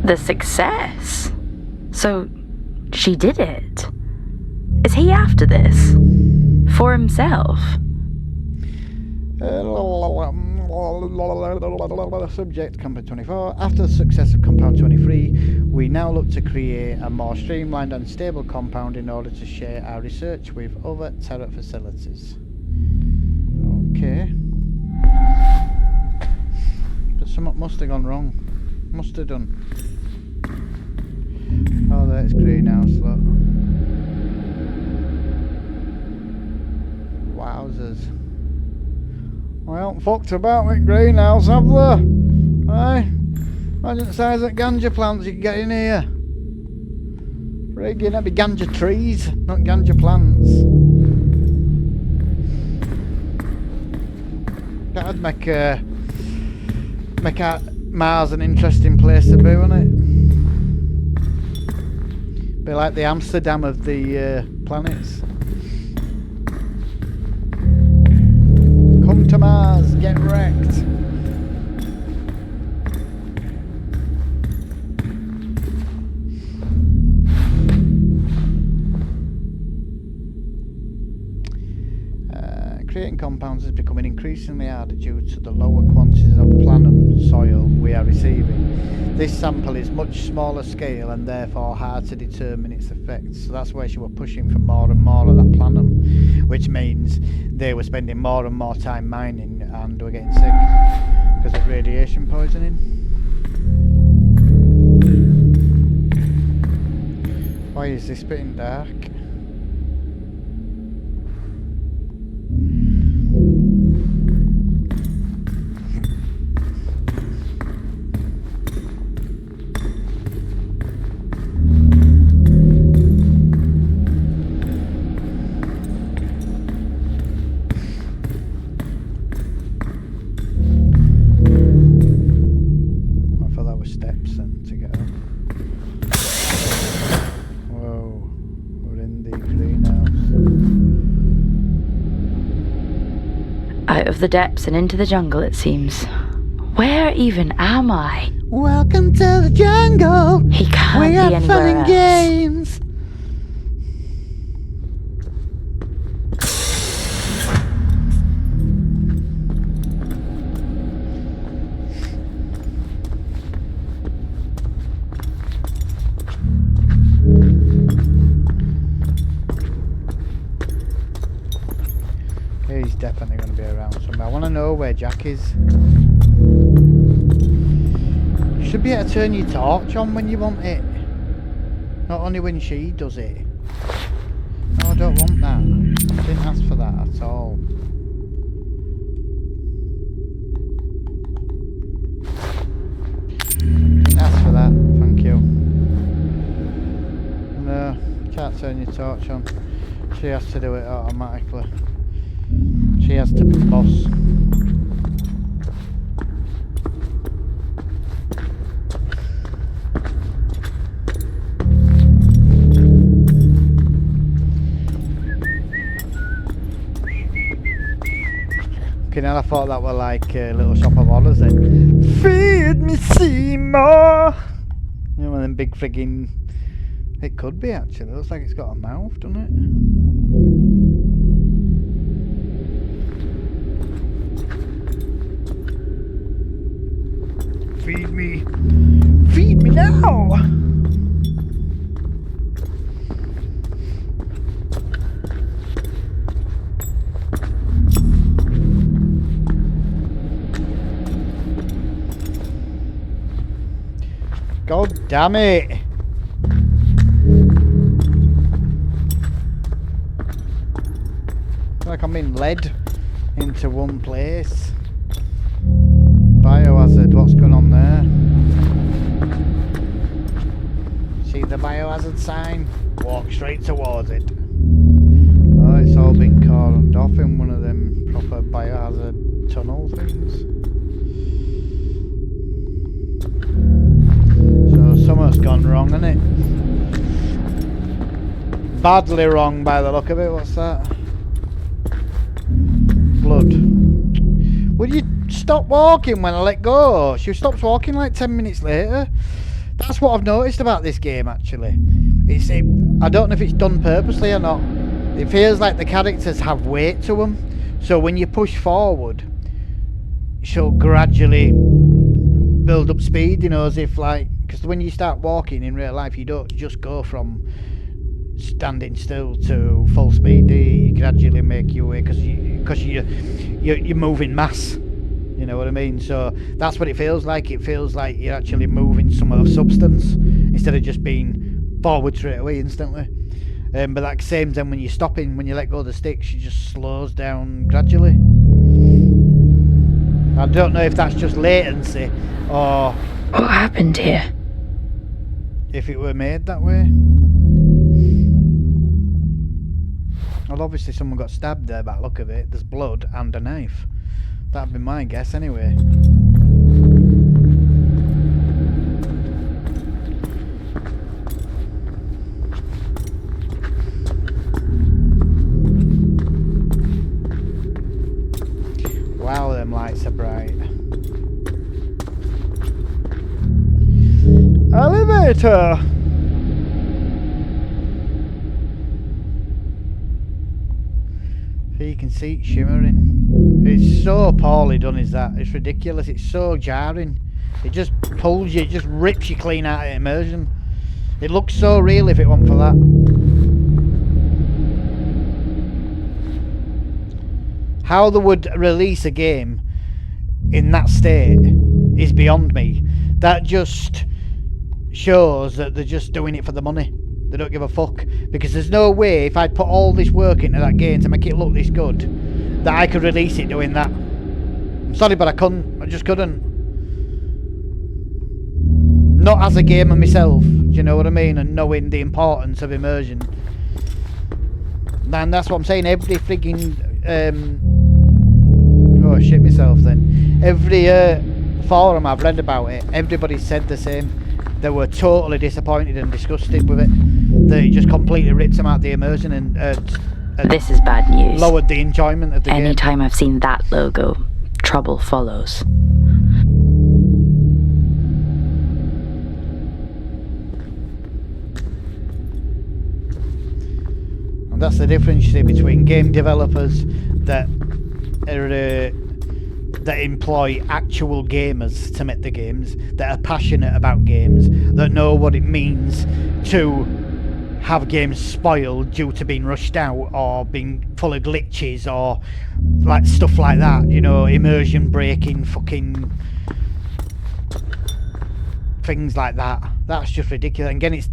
The success? So, she did it? Is he after this? For himself? Subject, Compound 24. After the success of Compound 23, we now look to create a more streamlined and stable compound in order to share our research with other Terra facilities. Okay. But something must have gone wrong. Must have done. Oh, that's greenhouse, look. Wowzers. Well, fucked about with greenhouse, have they? Aye? Imagine the size of ganja plants you can get in here. Friggin', that'd be ganja trees, not ganja plants. That'd make Mars an interesting place to be, wouldn't it? Be like the Amsterdam of the planets. Come to Mars, get wrecked. Creating compounds is becoming increasingly harder due to the lower quantities of planum soil we are receiving. This sample is much smaller scale and therefore hard to determine its effects. So that's why she was pushing for more and more of that planum, which means they were spending more and more time mining and were getting sick because of radiation poisoning. Why is this bit in dark? Steps and Out of the depths and into the jungle, it seems. Where even am I? Welcome to the jungle. He can't We be have anywhere fun and else. games. He's definitely going to be around somewhere. I want to know where Jack is. You should be able to turn your torch on when you want it. Not only when she does it. No, I don't want that. I didn't ask for that at all. Didn't ask for that, thank you. No, can't turn your torch on. She has to do it automatically. She has to be the boss. Okay, now I thought that were like a little shop of horrors then. Feed me Seymour! You know, one of them big friggin'... It could be actually, it looks like it's got a mouth, doesn't it? Feed me. Feed me now! God damn it! I feel like I'm being led into one place. Biohazard, what's going on there? See the biohazard sign? Walk straight towards it. Oh, it's all been cordoned off in one of them proper biohazard tunnel things. So something's gone wrong, isn't it? Badly wrong by the look of it. What's that? Blood. Would you stop walking when I let go? She stops walking like 10 minutes later. That's what I've noticed about this game actually. I don't know if it's done purposely or not. It feels like the characters have weight to them. So when you push forward, she'll gradually build up speed, you know, as if like... Because when you start walking in real life, you don't just go from standing still to full speed, do you? You gradually make your way because you're moving mass. You know what I mean? So that's what it feels like. It feels like you're actually moving some of substance instead of just being forward straight away instantly. But that same time when you're stopping, when you let go of the stick, she just slows down gradually. I don't know if that's just latency or What happened here? if it were made that way. Well, obviously someone got stabbed there by the look of it. There's blood and a knife. That'd be my guess anyway. Wow, them lights are bright. Elevator! So you can see it shimmering. It's so poorly done, is that? It's ridiculous. It's so jarring. It just pulls you, it just rips you clean out of immersion. It looks so real if it weren't for that. How they would release a game in that state is beyond me. That just shows that they're just doing it for the money. They don't give a fuck. Because there's no way, if I'd put all this work into that game to make it look this good, that I could release it doing that. I'm sorry, but I couldn't. I just couldn't. Not as a gamer myself, do you know what I mean? And knowing the importance of immersion. And that's what I'm saying. Every frigging... oh, shit myself then. Every forum I've read about it, everybody said the same. They were totally disappointed and disgusted with it. That it just completely rips them out the immersion and This is bad news. lowered the enjoyment of the game. Anytime I've seen that logo, trouble follows. And that's the difference, you see, between game developers that are that employ actual gamers to make the games, that are passionate about games, that know what it means to have games spoiled due to being rushed out or being full of glitches or like stuff like that, you know, immersion breaking fucking things like that. That's just ridiculous. And again, it's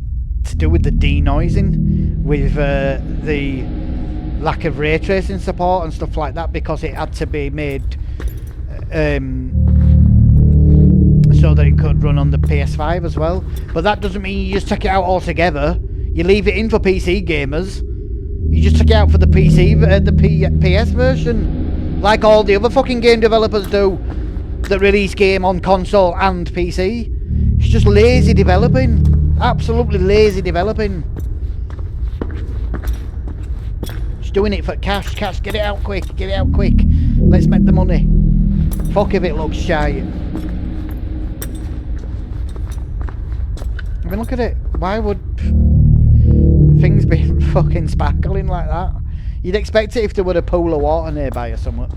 to do with the denoising, with the lack of ray tracing support and stuff like that, because it had to be made so that it could run on the PS5 as well. But that doesn't mean you just take it out altogether. You leave it in for PC gamers. You just take it out for the PS version, like all the other fucking game developers do that release game on console and PC. It's just lazy developing, absolutely lazy developing. Just doing it for cash, get it out quick, let's make the money. Fuck if it looks shy. I mean, look at it. Why would things be fucking sparkling like that? You'd expect it if there were a pool of water nearby or something.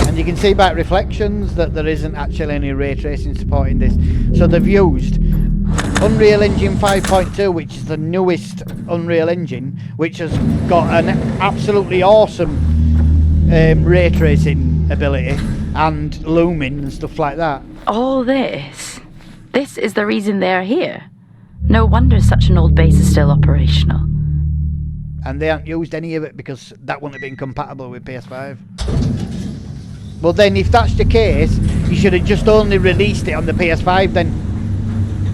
And you can see by reflections that there isn't actually any ray tracing support in this. So they've used Unreal Engine 5.2, which is the newest Unreal Engine, which has got an absolutely awesome ray tracing ability and looming and stuff like that. All this is the reason they're here. No wonder such an old base is still operational. And they haven't used any of it because that wouldn't have been compatible with PS5. Well then, if that's the case, you should have just only released it on the PS5 then.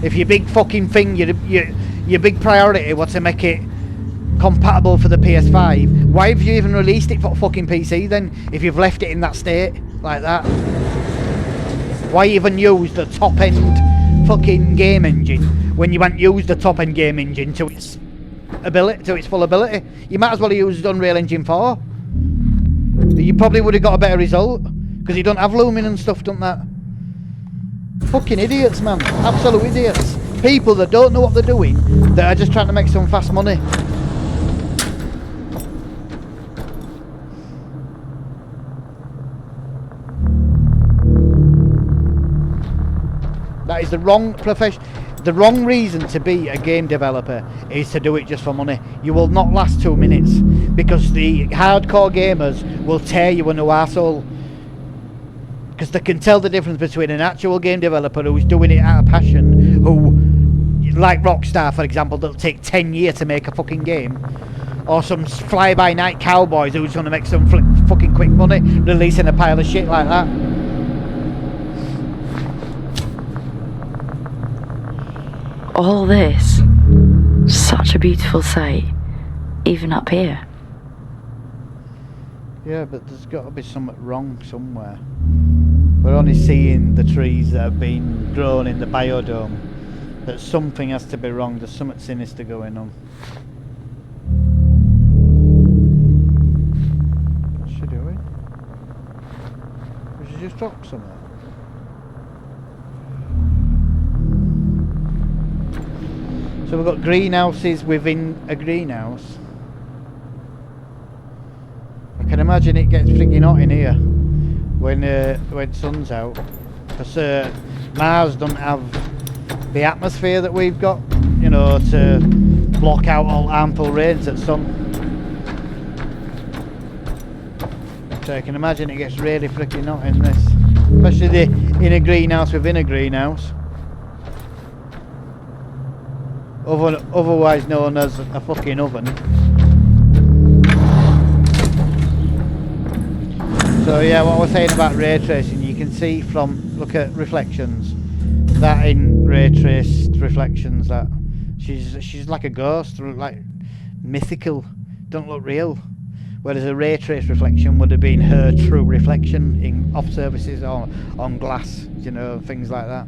If your big fucking thing, your big priority was to make it compatible for the PS5, why have you even released it for fucking PC then, if you've left it in that state like that? Why even use the top end fucking game engine when you haven't used the top end game engine to its ability, to its full ability? You might as well have used Unreal Engine 4. You probably would have got a better result, because you don't have looming and stuff, don't that? Fucking idiots, man. Absolute idiots. People that don't know what they're doing, that are just trying to make some fast money. That is the wrong profession. The wrong reason to be a game developer is to do it just for money. You will not last 2 minutes, because the hardcore gamers will tear you a new arsehole. Because they can tell the difference between an actual game developer who's doing it out of passion, who, like Rockstar for example, that'll take 10 years to make a fucking game, or some fly-by-night cowboys who's going to make some fucking quick money releasing a pile of shit like that. All this, such a beautiful sight, even up here. Yeah, but there's got to be something wrong somewhere. We're only seeing the trees that have been grown in the biodome. That something has to be wrong. There's something sinister going on. What's she doing? Did she just drop something? So we've got greenhouses within a greenhouse. I can imagine it gets freaking hot in here when sun's out, because Mars doesn't have the atmosphere that we've got, you know, to block out all harmful rays at sun. So I can imagine it gets really freaking hot in this, especially in a greenhouse within a greenhouse, otherwise known as a fucking oven. So yeah, what I was saying about ray tracing, you can see from, look at reflections, that in ray traced reflections, that she's like a ghost, like mythical, don't look real. Whereas a ray trace reflection would have been her true reflection in off surfaces or on glass, you know, things like that.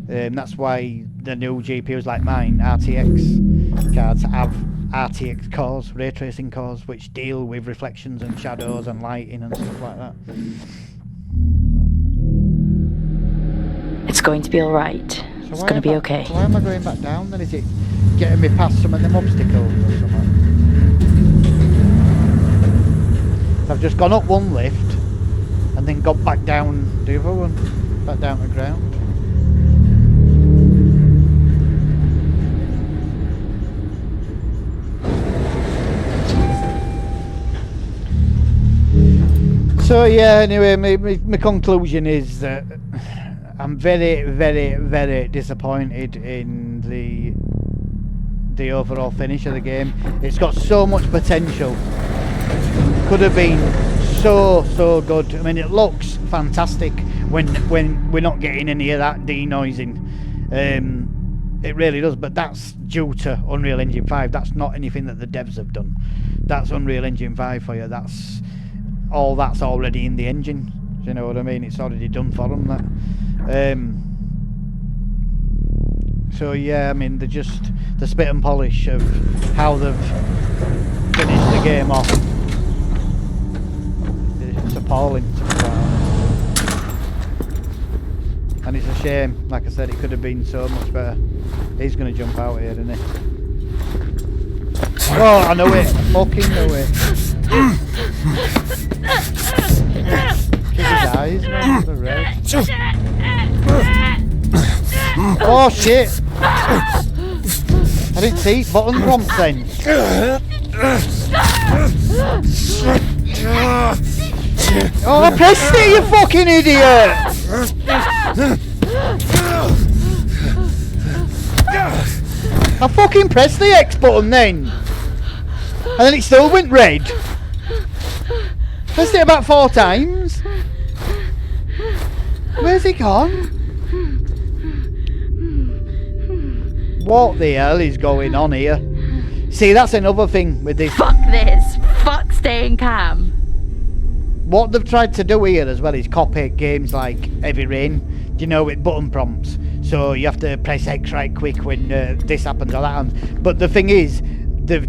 That's why the new GPUs like mine, RTX cards, have RTX cores, ray tracing cores, which deal with reflections and shadows and lighting and stuff like that. It's going to be alright. It's going to be okay. So why am I going back down then? Is it getting me past some of them obstacles or something? I've just gone up one lift and then got back down the other one, back down to the ground. So yeah, anyway, my conclusion is that I'm very, very, very disappointed in the overall finish of the game. It's got so much potential. Could have been so good. I mean, it looks fantastic when we're not getting any of that denoising. It really does, but that's due to Unreal Engine 5. That's not anything that the devs have done. That's Unreal Engine 5 for you. That's already in the engine. Do you know what I mean? It's already done for them, that. So yeah, I mean, they're just the spit and polish of how they've finished the game off. It's appalling, to be quite honest. And it's a shame. Like I said, it could have been so much better. He's going to jump out here, isn't he? Oh, I know it. I fucking know it. Kick his eyes, man. They're red. Oh shit! I didn't see button prompts then. Oh, I pressed it, you fucking idiot! I fucking pressed the X button then, and then it still went red. Pressed it about 4 times. Where's it gone? What the hell is going on here? See, that's another thing with this. Fuck this. Fuck staying calm. What they've tried to do here as well is copy games like Heavy Rain, you know, with button prompts. So you have to press X right quick when this happens or that happens. But the thing is, they've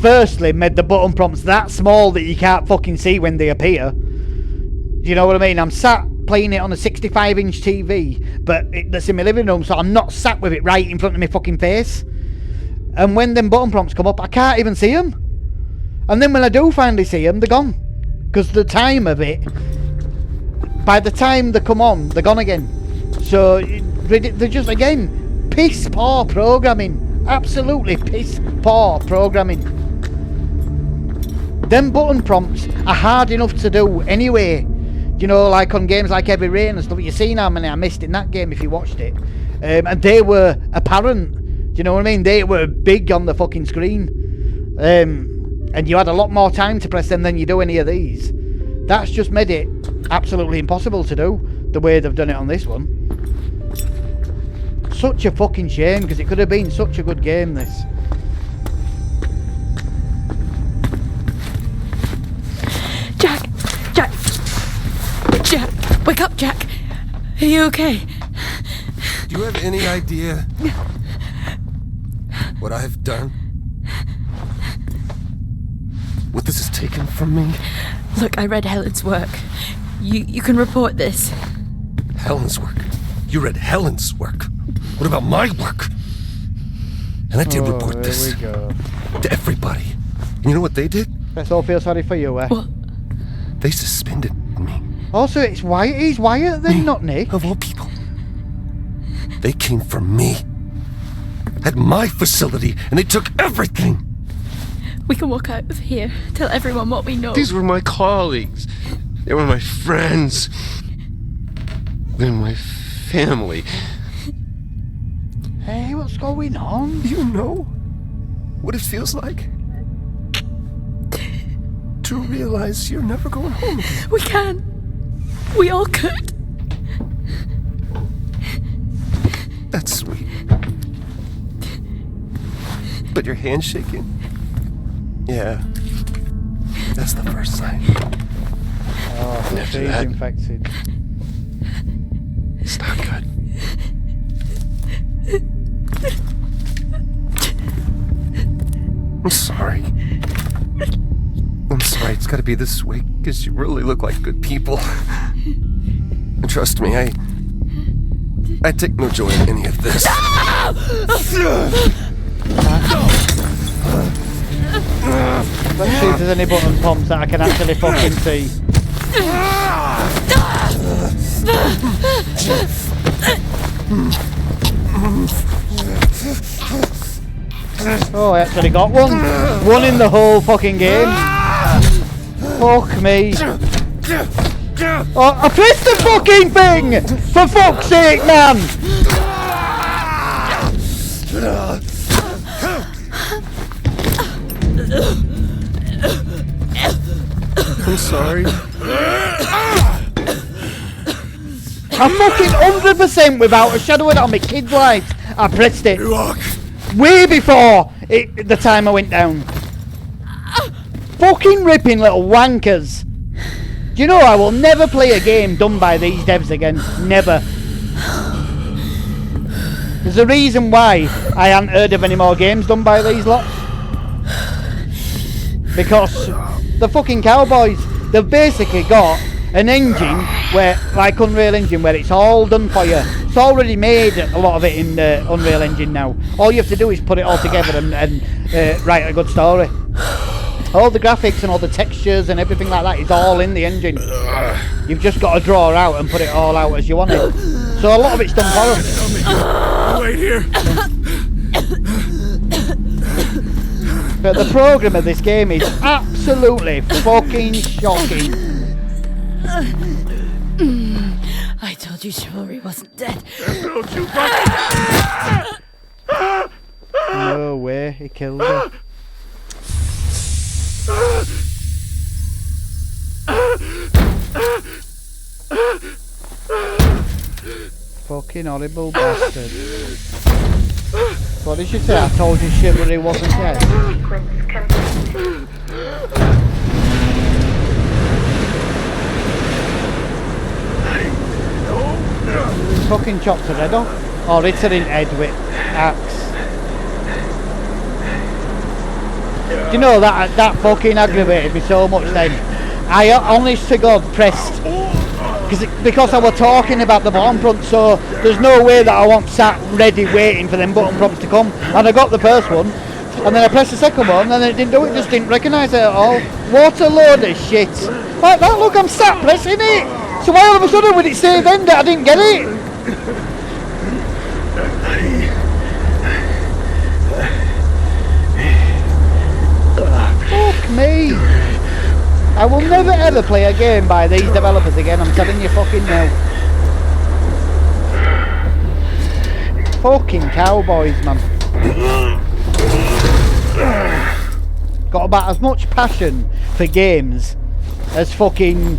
firstly made the button prompts that small that you can't fucking see when they appear. You know what I mean? I'm sat playing it on a 65-inch TV, but that's in my living room, so I'm not sat with it right in front of my fucking face. And when them button prompts come up, I can't even see them. And then when I do finally see them, they're gone. Because the time of it, by the time they come on, they're gone again. So they're just, again, piss poor programming. Absolutely piss poor programming. Them button prompts are hard enough to do anyway. You know, like on games like Heavy Rain and stuff. You've seen how many I missed in that game if you watched it. And they were apparent. Do you know what I mean? They were big on the fucking screen. And you had a lot more time to press them than you do any of these. That's just made it absolutely impossible to do the way they've done it on this one. Such a fucking shame, because it could have been such a good game, this. Jack, wake up, Jack. Are you okay? Do you have any idea what I have done? What this has taken from me? Look, I read Helen's work. You can report this. Helen's work? You read Helen's work? What about my work? And I did report this to everybody. And you know what they did? Let's all feel sorry for you, eh? What? They suspended me. Also, it's Wyatt. He's Wyatt then, not Nick. Of all people. They came for me. At my facility, and they took everything. We can walk out of here, tell everyone what we know. These were my colleagues. They were my friends. They're my family. Hey, what's going on? Do you know what it feels like? To realize you're never going home again. We can. We all could. That's sweet. But your hand's shaking? Yeah. That's the first sign. Oh, And after she's that, infected. it's not good. I'm sorry. I'm sorry it's gotta be this way, because you really look like good people. And trust me, I take no joy in any of this. Let's see if there's any button pumps that I can actually fucking see. Oh, I actually got one. One in the whole fucking game. Fuck me. Oh, I pressed the fucking thing! For fuck's sake, man! I'm sorry. I fucking 100% without a shadow of a doubt on my kid's life, I pressed it. Way before the timer went down. Fucking ripping little wankers. Do you know I will never play a game done by these devs again? Never. There's a reason why I haven't heard of any more games done by these lot. Because the fucking cowboys, they've basically got an engine where, like Unreal Engine, where it's all done for you. It's already made, a lot of it in Unreal Engine now. All you have to do is put it all together and write a good story. All the graphics and all the textures and everything like that is all in the engine. You've just got to draw out and put it all out as you want it. So a lot of it's done for us. Wait here. But the program of this game is absolutely fucking shocking. I told you Chivalry wasn't dead. No way, he killed her. Fucking horrible bastard. What did she say? I told you Chivalry wasn't dead. Sequence complete. Fucking chopped her head off. Or hit her in head with axe. Do you know that fucking aggravated me so much then? I honest to God pressed because I was talking about the bottom front, so there's no way that I wasn't sat ready waiting for them button prompts to come, and I got the first one and then I pressed the second one and then it didn't do it, just didn't recognise it at all. What a load of shit. Like that, look, I'm sat pressing it, so why all of a sudden when it saved end I didn't get it? Fuck me. I will never ever play a game by these developers again, I'm telling you fucking now. Fucking cowboys, man. Got about as much passion for games as fucking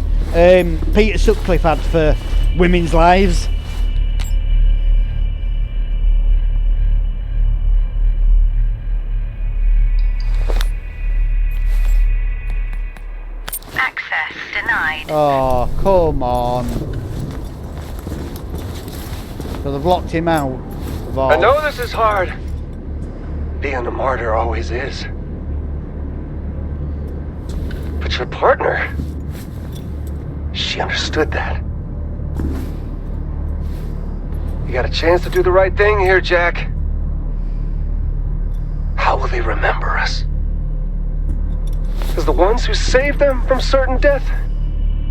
Peter Sutcliffe had for women's lives. Access denied. Oh, come on. So they've locked him out. of all. I know this is hard. Being a martyr always is. But your partner, she understood that. You got a chance to do the right thing here, Jack. How will they remember us? As the ones who saved them from certain death?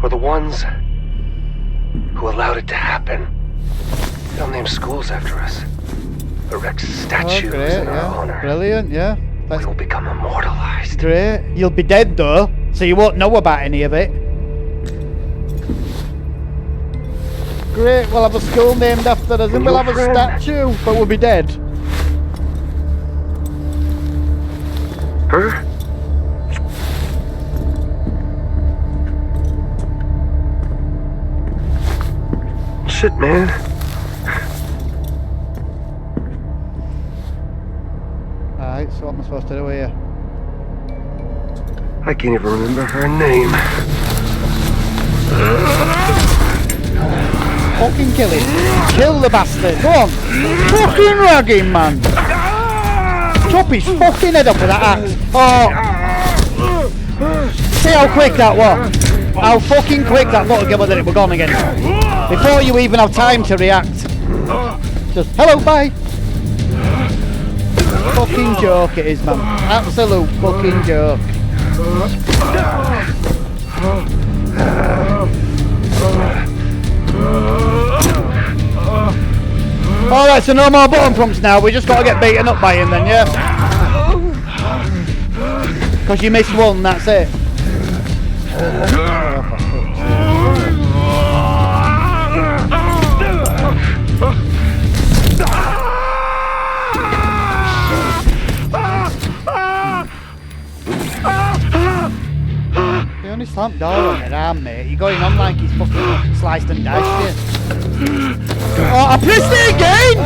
Or the ones who allowed it to happen? They'll name schools after us. Erect statues in our honor. Brilliant, yeah. We'll become immortalized. Great. You'll be dead though, so you won't know about any of it. Great, we'll have a school named after us and we'll have a statue, but we'll be dead. Her? Shit, man. Alright, so what am I supposed to do here? I can't even remember her name. Fucking kill him. Kill the bastard. Go on. Fucking rag him, man. Chop his fucking head up with that axe. Oh. See how quick that was? How fucking quick that little gibber that it were gone again. Before you even have time to react. Just, hello, bye. Fucking joke it is, man. Absolute fucking joke. Alright, so no more button pumps now. We just got to get beaten up by him then, yeah? Because you missed one, that's it. They only slammed door on your arm, mate. You're going on like he's fucking sliced and diced you. Oh, I pressed it again!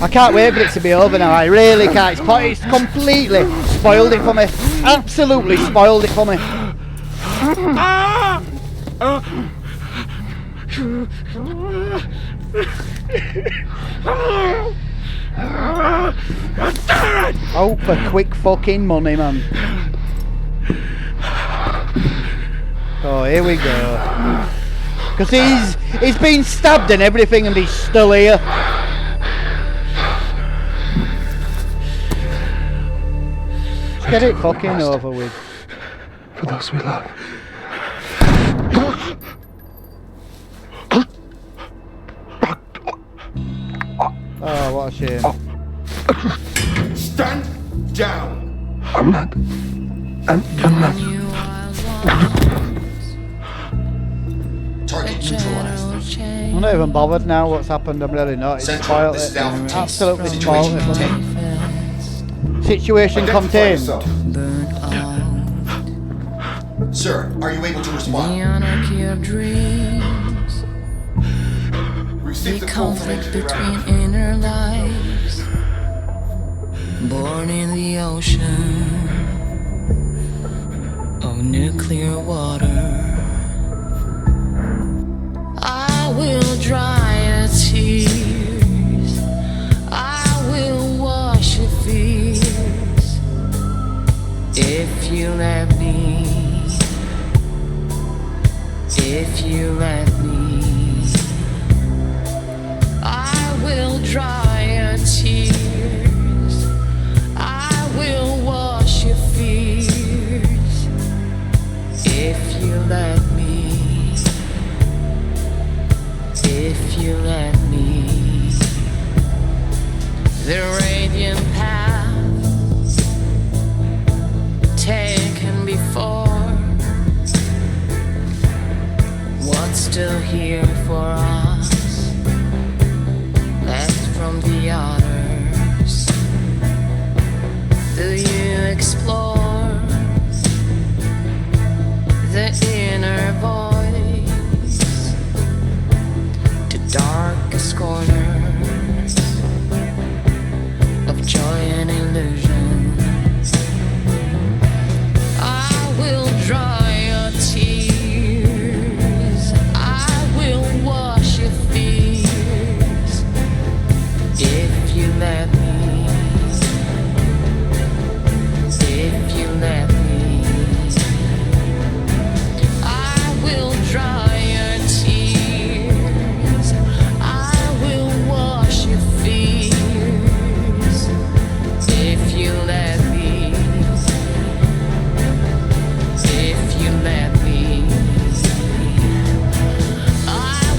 I can't wait for it to be over now, I really can't. It's completely spoiled it for me. Absolutely spoiled it for me. Oh, for quick fucking money, man. Oh, here we go. Because he's been stabbed and everything and he's still here. Just get it fucking over with. For those we love. Oh, what a shame. Stand down. I'm not. Target neutralized. I'm not even bothered now what's happened, I'm really not. It's Central, spoiled this it. is Alpha Team. Absolutely Situation spoiled it. contained. Situation Identify contained. yourself. Sir, are you able to respond? Receive the conflict between inner lives, born in the ocean of nuclear water. I will dry your tears, I will wash your fears, if you let me, if you let me. I will dry your tears, I will wash your fears, if you let me, if you let me. The radiant path taken before, what's still here for us, left from the others? Do you explore the inner voice, the darkest corners of joy and illusion? I will dry your tears, I will wash your fears, if you let me, if you let me. I will dry your tears, I will wash your fears, if you let me, if you let me. I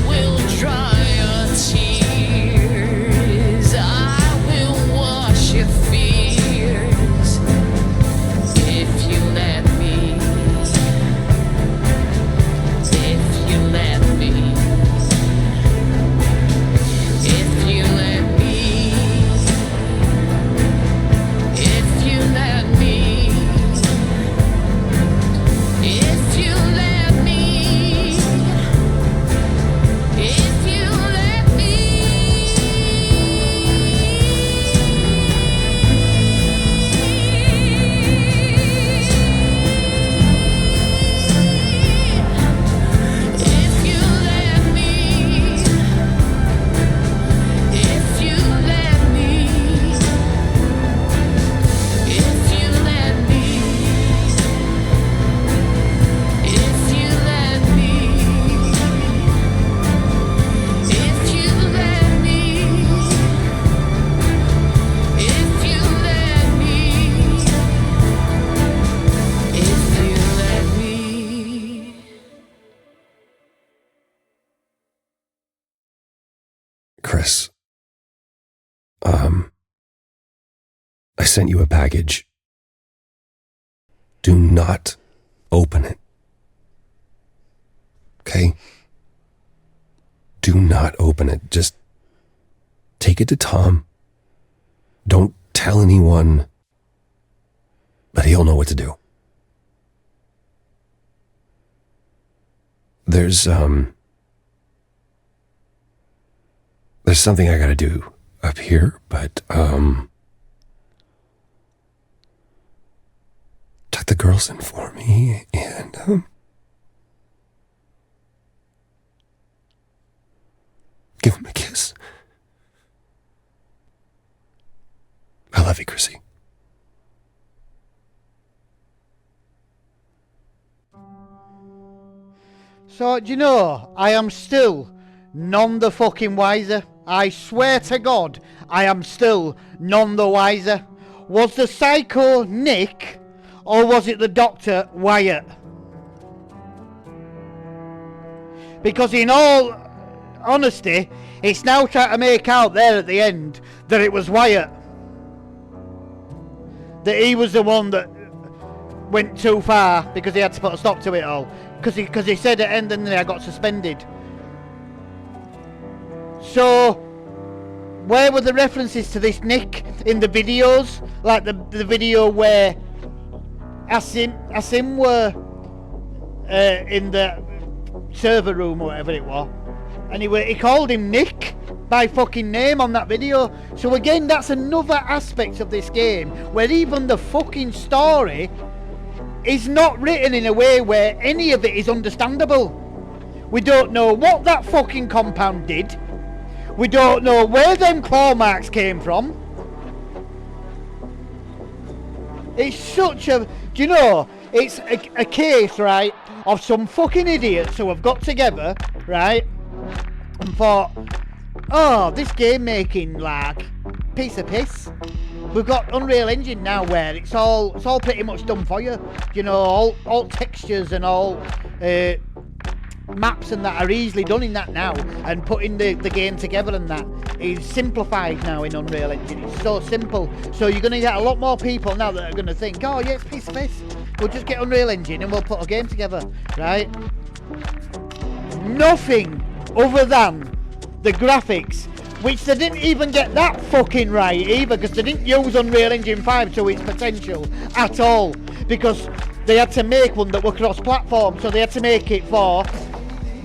will dry your tears, I will I sent you a package. Do not open it. Okay? Do not open it. Just take it to Tom. Don't tell anyone, but he'll know what to do. There's something I gotta do up here, but, tuck the girls in for me, and, give him a kiss. I love you, Chrissy. So, do you know, I am still none the fucking wiser. I swear to God, I am still none the wiser. Was the psycho Nick, or was it the doctor Wyatt? Because in all honesty, it's now trying to make out there at the end that it was Wyatt. That he was the one that went too far because he had to put a stop to it all. Because he said at the end and then I got suspended. So, where were the references to this Nick in the videos? Like the video where Asim were in the server room or whatever it was. And he called him Nick by fucking name on that video. So again, that's another aspect of this game where even the fucking story is not written in a way where any of it is understandable. We don't know what that fucking compound did. We don't know where them claw marks came from. It's such a... Do you know, it's a case, right, of some fucking idiots who have got together, right, and thought, oh, this game making, like, piece of piss. We've got Unreal Engine now where it's all pretty much done for you. You know, all textures and all maps and that are easily done in that now, and putting the game together and that is simplified now in Unreal Engine. It's so simple. So you're going to get a lot more people now that are going to think, oh yeah, it's piece of piss. We'll just get Unreal Engine and we'll put a game together, right? Nothing other than the graphics, which they didn't even get that fucking right either, because they didn't use Unreal Engine 5 to its potential at all, because they had to make one that were cross-platform, so they had to make it for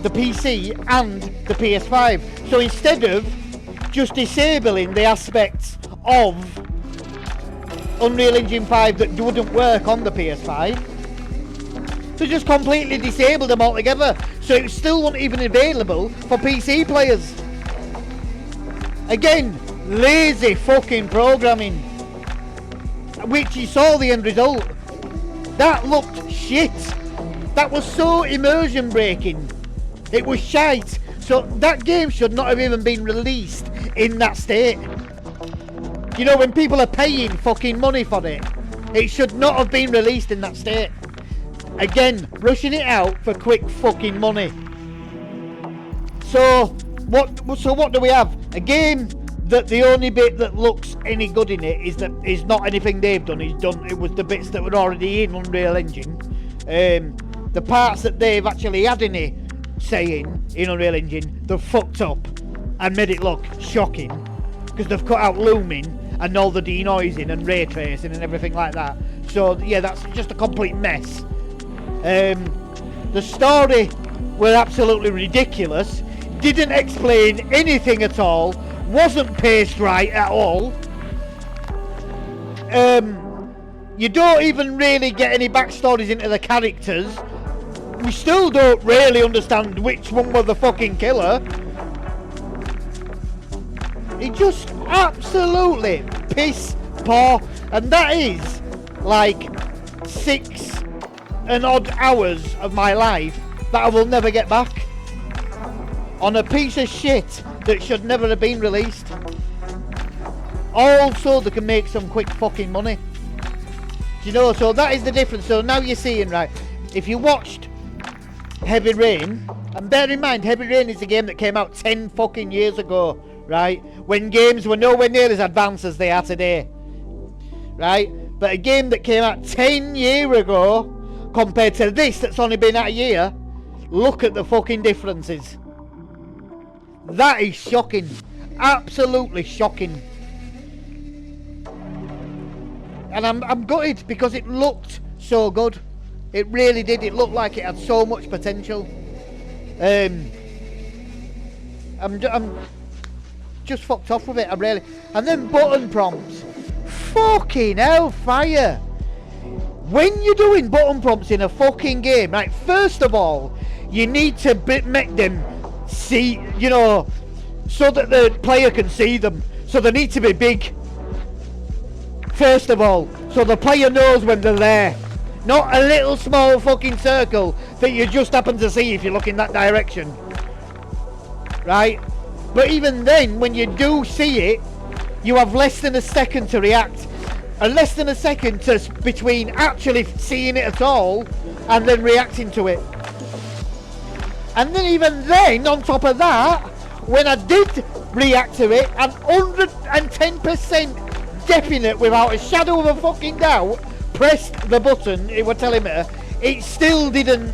the PC and the PS5. So instead of just disabling the aspects of Unreal Engine 5 that wouldn't work on the PS5, they just completely disabled them altogether, so it still wasn't even available for PC players. Again, lazy fucking programming, which you saw the end result. That looked shit. That was so immersion breaking. It was shite. So that game should not have even been released in that state. You know, when people are paying fucking money for it, it should not have been released in that state. Again, rushing it out for quick fucking money. So what do we have? A game that the only bit that looks any good in it is not anything they've done. It was the bits that were already in Unreal Engine. The parts that they've actually had in it saying in Unreal Engine, they've fucked up and made it look shocking, because they've cut out looming and all the denoising and ray tracing and everything like that. So yeah, that's just a complete mess. The story were absolutely ridiculous. Didn't explain anything at all. Wasn't paced right at all. You don't even really get any backstories into the characters. We still don't really understand which one was the fucking killer. It just absolutely piss poor, and that is like 6 and odd hours of my life that I will never get back on a piece of shit that should never have been released. Also, they can make some quick fucking money. Do you know? So that is the difference. So now you're seeing, right, if you watched Heavy Rain, and bear in mind, Heavy Rain is a game that came out 10 fucking years ago, right? When games were nowhere near as advanced as they are today. right? But a game that came out 10 years ago compared to this that's only been out a year, look at the fucking differences. That is shocking. Absolutely shocking. And I'm gutted because it looked so good. It really did. It looked like it had so much potential. I'm just fucked off with it. I really. And then button prompts. Fucking hellfire. When you're doing button prompts in a fucking game, right? First of all, you need to make them see, you know, so that the player can see them. So they need to be big. First of all, so the player knows when they're there. Not a little small fucking circle that you just happen to see if you look in that direction. Right? But even then, when you do see it, you have less than a second to react. And less than a second between actually seeing it at all and then reacting to it. And then even then, on top of that, when I did react to it, I'm 110% definite without a shadow of a fucking doubt, pressed the button, it was telling me, it still didn't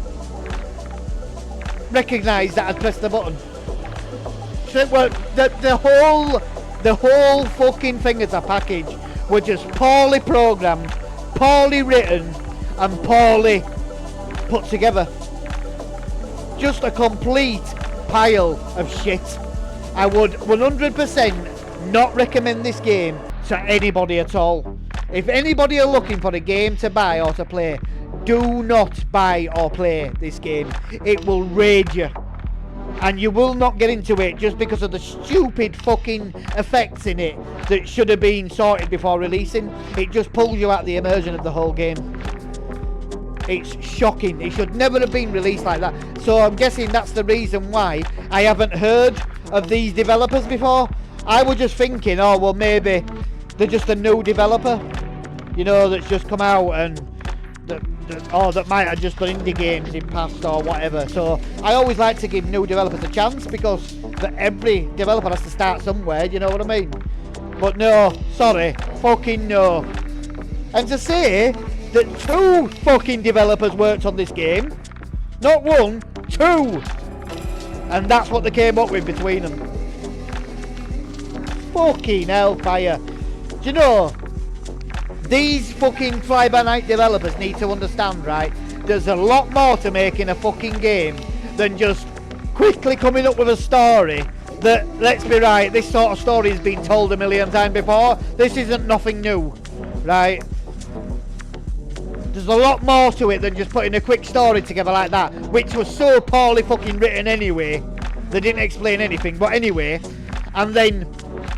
recognise that I'd pressed the button. So, well, the whole fucking thing as a package were just poorly programmed, poorly written, and poorly put together. Just a complete pile of shit. I would 100% not recommend this game to anybody at all. If anybody are looking for a game to buy or to play, do not buy or play this game. It will rage you. And you will not get into it just because of the stupid fucking effects in it that should have been sorted before releasing. It just pulls you out of the immersion of the whole game. It's shocking. It should never have been released like that. So I'm guessing that's the reason why I haven't heard of these developers before. I was just thinking, oh well, maybe they're just a new developer, you know, that's just come out and that might have just done indie games in past or whatever. So I always like to give new developers a chance because every developer has to start somewhere, you know what I mean? But no, sorry, fucking no. And to say that 2 fucking developers worked on this game, not 1, 2, and that's what they came up with between them. Fucking hellfire. Do you know, these fucking fly-by-night developers need to understand, right? There's a lot more to making a fucking game than just quickly coming up with a story that, let's be right, this sort of story has been told a million times before. This isn't nothing new, right? There's a lot more to it than just putting a quick story together like that, which was so poorly fucking written anyway. They didn't explain anything, but anyway. And then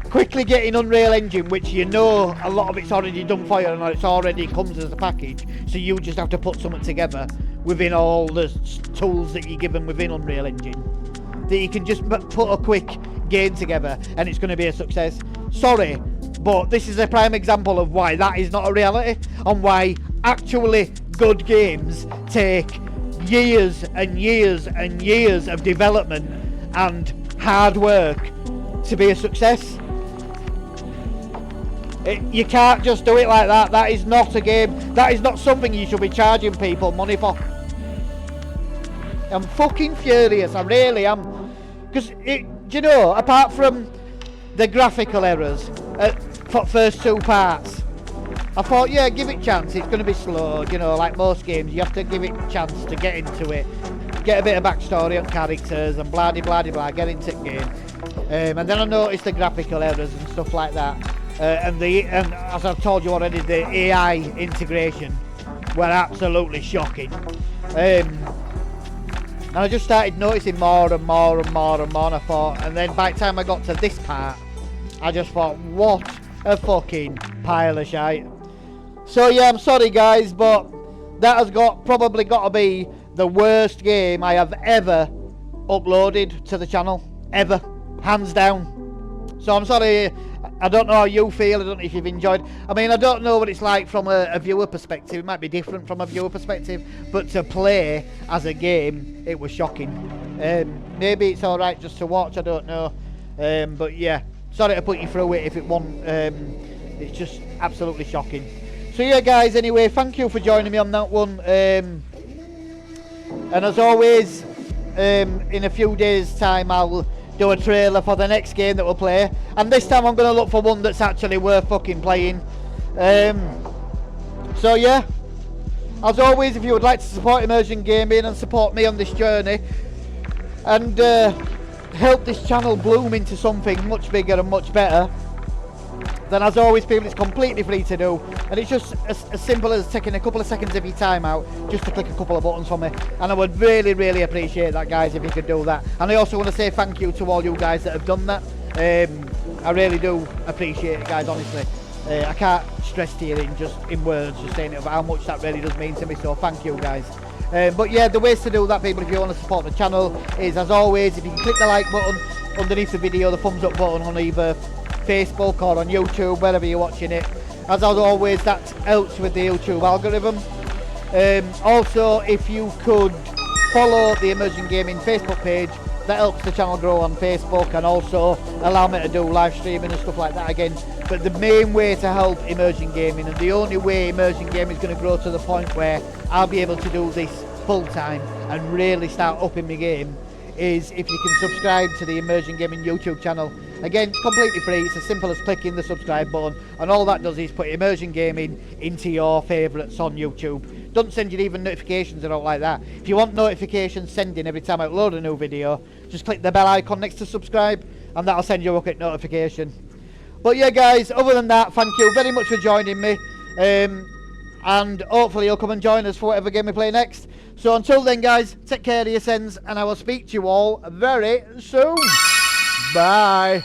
quickly getting Unreal Engine, which you know a lot of it's already done for you and it's already comes as a package, so you just have to put something together within all the tools that you're given within Unreal Engine, that you can just put a quick game together and it's going to be a success. Sorry, but this is a prime example of why that is not a reality, and why actually good games take years and years and years of development and hard work to be a success. You can't just do it like that. That is not a game. That is not something you should be charging people money for. I'm fucking furious. I really am. Because, you know, apart from the graphical errors for first 2 parts, I thought, yeah, give it a chance. It's going to be slow. You know, like most games, you have to give it a chance to get into it. Get a bit of backstory on characters and blah, blah, blah, get into the game. And then I noticed the graphical errors and stuff like that. And as I've told you already, the AI integration were absolutely shocking. And I just started noticing more and more and more and more, and I thought, and then by the time I got to this part, I just thought, what a fucking pile of shite. So yeah, I'm sorry guys, but that has probably got to be the worst game I have ever uploaded to the channel, ever, hands down. So I'm sorry. I don't know how you feel. I don't know if you've enjoyed. I mean, I don't know what it's like from a viewer perspective. It might be different from a viewer perspective, but to play as a game, it was shocking. Maybe it's all right just to watch. I don't know. But yeah, sorry to put you through it if it wasn't It's just absolutely shocking. So yeah, guys, anyway, thank you for joining me on that one. And as always, in a few days' time, I'll do a trailer for the next game that we'll play. And this time I'm going to look for one that's actually worth fucking playing. So yeah, as always, if you would like to support Immersion Gaming and support me on this journey and help this channel bloom into something much bigger and much better, then as always, people, it's completely free to do, and it's just as simple as taking a couple of seconds of your time out just to click a couple of buttons for me, and I would really appreciate that, guys, if you could do that. And I also want to say thank you to all you guys that have done that. I really do appreciate it, guys, honestly. I can't stress to you in words, just saying it about how much that really does mean to me, so thank you, guys. But yeah, the ways to do that, people, if you want to support the channel, is as always, if you can click the like button underneath the video, the thumbs up button on either Facebook or on YouTube, wherever you're watching it. As always, that helps with the YouTube algorithm. Also, if you could follow the Immersion Gaming Facebook page, that helps the channel grow on Facebook and also allow me to do live streaming and stuff like that again. But the main way to help Immersion Gaming, and the only way Immersion Gaming is going to grow to the point where I'll be able to do this full time and really start upping my game, is if you can subscribe to the Immersion Gaming YouTube channel. Again, it's completely free. It's as simple as clicking the subscribe button, and all that does is put Immersion Gaming into your favourites on YouTube. Doesn't send you even notifications or all like that. If you want notifications sending every time I upload a new video, just click the bell icon next to subscribe, and that'll send you a quick notification. But yeah, guys, other than that, thank you very much for joining me, and hopefully you'll come and join us for whatever game we play next. So until then, guys, take care of yourselves, and I will speak to you all very soon. Bye.